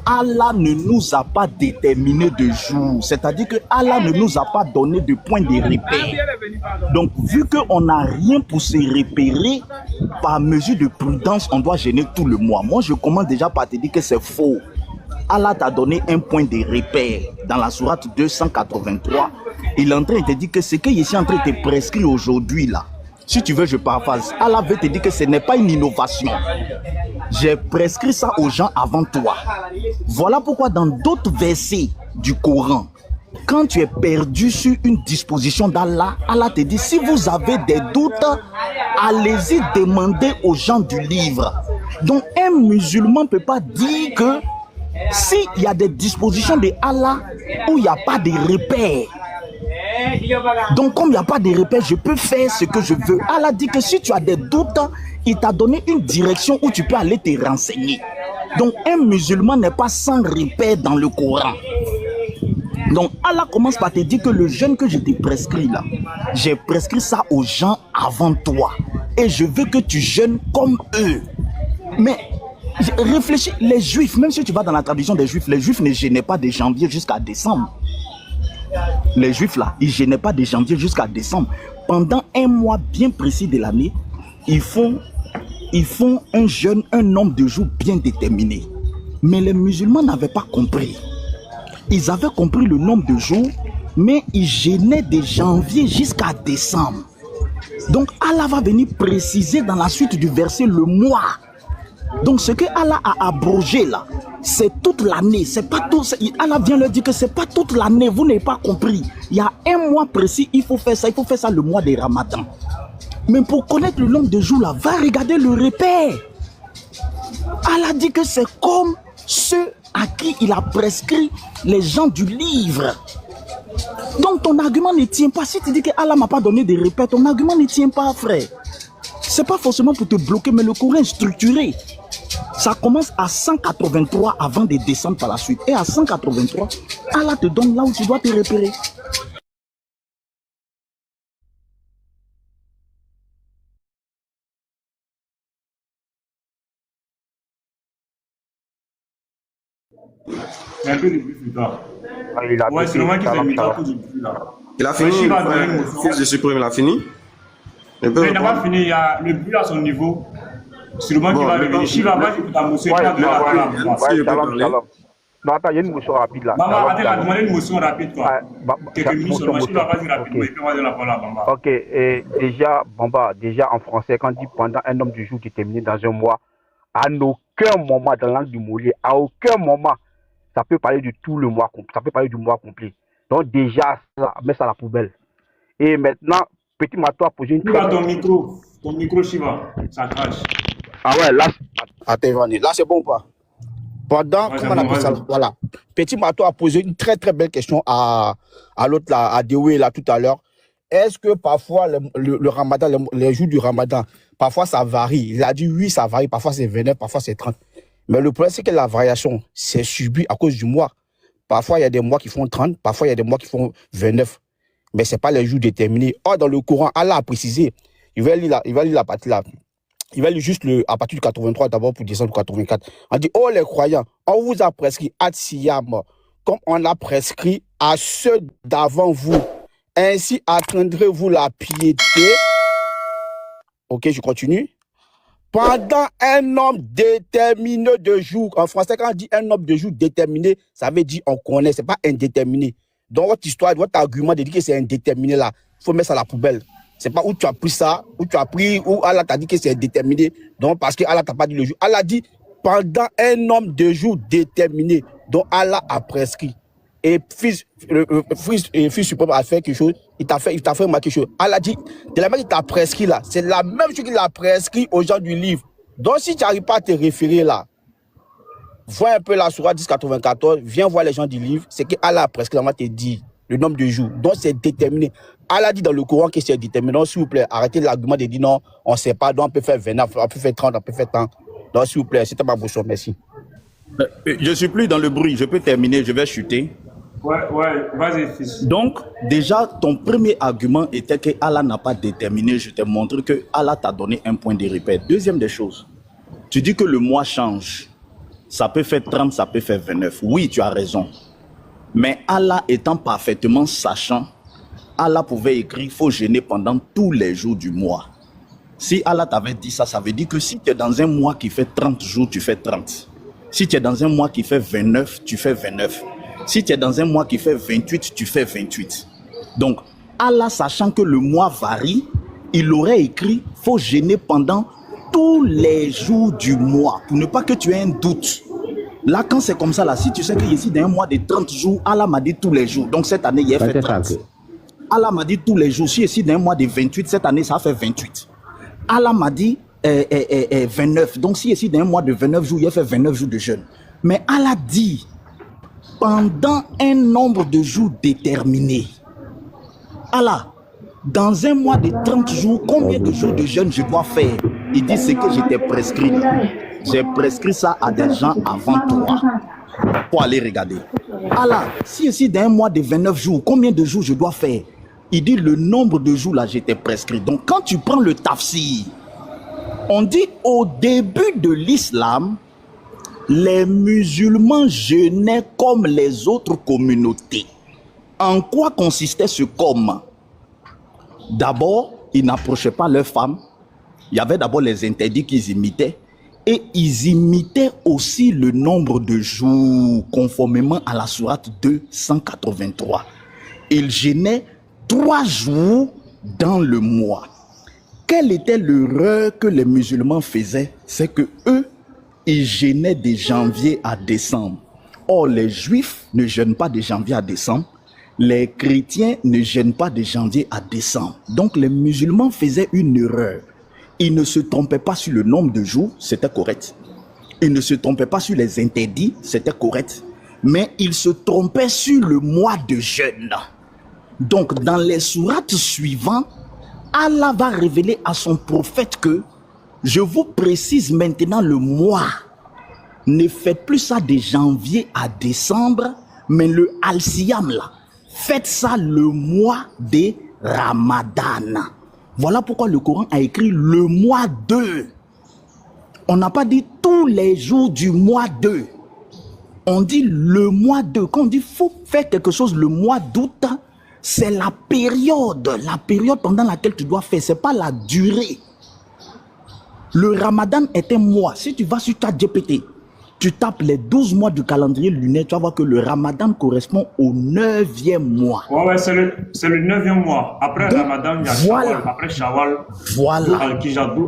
Allah ne nous a pas déterminé de jour. C'est-à-dire que Allah ne nous a pas donné de point de repère. Donc, vu qu'on n'a rien pour se repérer, par mesure de prudence, on doit jeûner tout le mois. Moi, je commence déjà par te dire que c'est faux. Allah t'a donné un point de repère dans la sourate 283. Il est en train de te dire que ce que je suis en train de te prescrire aujourd'hui là, si tu veux je paraphrase, Allah veut te dire que ce n'est pas une innovation. J'ai prescrit ça aux gens avant toi. Voilà pourquoi dans d'autres versets du Coran, quand tu es perdu sur une disposition d'Allah, Allah te dit, si vous avez des doutes, allez-y demander aux gens du livre. Donc un musulman ne peut pas dire que s'il y a des dispositions de Allah où il n'y a pas de repères, donc comme il n'y a pas de repères, je peux faire ce que je veux. Allah dit que si tu as des doutes, il t'a donné une direction où tu peux aller te renseigner. Donc un musulman n'est pas sans repères dans le Coran. Donc Allah commence par te dire que le jeûne que je t'ai prescrit là, j'ai prescrit ça aux gens avant toi. Et je veux que tu jeûnes comme eux. Mais réfléchis, les juifs, même si tu vas dans la tradition des juifs, les juifs ne jeûnaient pas de janvier jusqu'à décembre. Les juifs là, ils ne jeûnaient pas de janvier jusqu'à décembre. Pendant un mois bien précis de l'année, ils font un jeûne, un nombre de jours bien déterminé. Mais les musulmans n'avaient pas compris. Ils avaient compris le nombre de jours, mais ils jeûnaient de janvier jusqu'à décembre. Donc Allah va venir préciser dans la suite du verset le mois. Donc ce que Allah a abrogé là, c'est toute l'année. C'est pas tout. Allah vient leur dire que c'est pas toute l'année. Vous n'avez pas compris. Il y a un mois précis, il faut faire ça. Il faut faire ça le mois des Ramadan. Mais pour connaître le nombre de jours là, va regarder le repère. Allah dit que c'est comme ceux à qui il a prescrit les gens du livre. Donc ton argument ne tient pas. Si tu dis que Allah m'a pas donné des repères, ton argument ne tient pas, frère. C'est pas forcément pour te bloquer, mais le Coran est structuré. Ça commence à 183 avant de descendre par la suite. Et à 183, Allah te donne là où tu dois te repérer. Un peu de plus plus tard. Il a Ouais, c'est normal qu'il s'est mis là. Il a fini. Fils de supprime, il a fini. Il n'a pas fini, il y a le but à son niveau. C'est le moment qui va revenir. Shiva, va écouter ta motion. Non, attends, il y a une motion rapide là. Maman, attends, il a demandé une motion rapide quoi. Quelques minutes seulement. Shiva, vas-y rapidement et puis on va donner la parole à Bamba. Ok, et déjà en français, quand on dit pendant un nombre de jours déterminé dans un mois, à aucun moment dans la langue du Molière, à aucun moment, ça peut parler de tout le mois, ça peut parler du mois complet. Donc déjà, ça, mets ça à la poubelle. Et maintenant, Petit Mato a posé une Shiva, ton micro, Shiva, ça crache. Ah ouais, là, attends, là c'est bon ou pas? Pendant, Ouais, comment on appelle ça? Voilà. Petit Mato a posé une très très belle question à l'autre là, à Dewey là tout à l'heure. Est-ce que parfois le Ramadan, les jours du Ramadan, parfois ça varie? Il a dit oui, ça varie. Parfois c'est 29, parfois c'est 30. Mais le problème, c'est que la variation, c'est subi à cause du mois. Parfois, il y a des mois qui font 30, parfois, il y a des mois qui font 29. Mais ce n'est pas les jours déterminés. Or, dans le Coran, Allah a précisé, il va lire la partie là. il va lire juste à partir du 83 d'abord pour descendre au 84. On dit, oh les croyants, on vous a prescrit Atsiyam, comme on a prescrit à ceux d'avant vous. Ainsi atteindrez-vous la piété. Ok, je continue. Pendant un nombre déterminé de jours. En français, quand on dit un nombre de jours déterminé, ça veut dire on connaît, c'est pas indéterminé. Donc votre histoire, votre argument de dire que c'est indéterminé là, il faut mettre ça à la poubelle. C'est pas où tu as pris ça, où tu as pris, où Allah t'a dit que c'est indéterminé. Donc parce que Allah t'a pas dit le jour. Allah dit pendant un nombre de jours déterminé, dont Allah a prescrit. Et fils suprême a fait quelque chose, il t'a fait quelque chose. Allah dit, de la même qu'il t'a prescrit là, c'est la même chose qu'il a prescrit aux gens du livre. Donc si tu n'arrives pas à te référer là, vois un peu la sourate 1094, viens voir les gens du livre, c'est que Allah a prescrit, on va te dire le nombre de jours. Donc c'est déterminé. Allah dit dans le Coran que c'est déterminé. Donc s'il vous plaît, arrêtez l'argument de dire non, on ne sait pas, donc on peut faire 29, on peut faire 30, on peut faire 30. Donc s'il vous plaît, c'était ma bouche, merci. Je ne suis plus dans le bruit, je peux terminer, je vais chuter. Ouais, vas-y, fils. Donc, déjà, ton premier argument était que Allah n'a pas déterminé. Je t'ai montré que Allah t'a donné un point de repère. Deuxième des choses, tu dis que le mois change. Ça peut faire 30, ça peut faire 29. Oui, tu as raison. Mais Allah étant parfaitement sachant, Allah pouvait écrire, il faut jeûner pendant tous les jours du mois. Si Allah t'avait dit ça, ça veut dire que si tu es dans un mois qui fait 30 jours, tu fais 30. Si tu es dans un mois qui fait 29, tu fais 29. Si tu es dans un mois qui fait 28, tu fais 28. Donc, Allah, sachant que le mois varie, il aurait écrit, il faut jeûner pendant tous les jours du mois, pour ne pas que tu aies un doute. Là, quand c'est comme ça, là, si tu sais que ici, dans un mois de 30 jours, Allah m'a dit tous les jours. Donc, cette année, il a fait 30. Allah m'a dit tous les jours. Si ici, dans un mois de 28, cette année, ça fait 28. Allah m'a dit 29. Donc, si ici, dans un mois de 29 jours, il a fait 29 jours de jeûne. Mais Allah dit, pendant un nombre de jours déterminé. Allah, dans un mois de 30 jours, combien de jours de jeûne je dois faire? Il dit, c'est que j'étais prescrit. J'ai prescrit ça à des gens avant toi. Pour aller regarder. Allah, si ici dans un mois de 29 jours, combien de jours je dois faire? Il dit, le nombre de jours là, j'étais prescrit. Donc quand tu prends le tafsir, on dit au début de l'islam, les musulmans jeûnaient comme les autres communautés. En quoi consistait ce comme? D'abord, ils n'approchaient pas leurs femmes. Il y avait d'abord les interdits qu'ils imitaient. Et ils imitaient aussi le nombre de jours, conformément à la sourate 283. Ils jeûnaient 3 jours dans le mois. Quelle était l'erreur que les musulmans faisaient? C'est que eux, ils jeûnaient de janvier à décembre. Or, les juifs ne jeûnent pas de janvier à décembre. Les chrétiens ne jeûnent pas de janvier à décembre. Donc, les musulmans faisaient une erreur. Ils ne se trompaient pas sur le nombre de jours, c'était correct. Ils ne se trompaient pas sur les interdits, c'était correct. Mais ils se trompaient sur le mois de jeûne. Donc, dans les sourates suivantes, Allah va révéler à son prophète que je vous précise maintenant le mois. Ne faites plus ça de janvier à décembre, mais le Al-Siyam là. Faites ça le mois de Ramadan. Voilà pourquoi le Coran a écrit le mois 2. On n'a pas dit tous les jours du mois 2. On dit le mois 2. Quand on dit faut faire quelque chose le mois d'août, c'est la période pendant laquelle tu dois faire. Ce n'est pas la durée. Le Ramadan est un mois. Si tu vas sur ChatGPT, tu tapes les 12 mois du calendrier lunaire, tu vas voir que le Ramadan correspond au 9e mois. Ouais, c'est le 9e mois. Après le Ramadan, il y a Shawwal. Après Shawwal, voilà. Al-Qijab.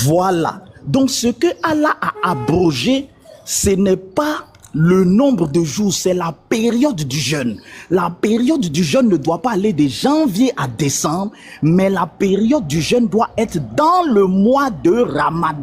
Voilà. Donc ce que Allah a abrogé, ce n'est pas le nombre de jours, c'est la période du jeûne. La période du jeûne ne doit pas aller de janvier à décembre, mais la période du jeûne doit être dans le mois de Ramadan.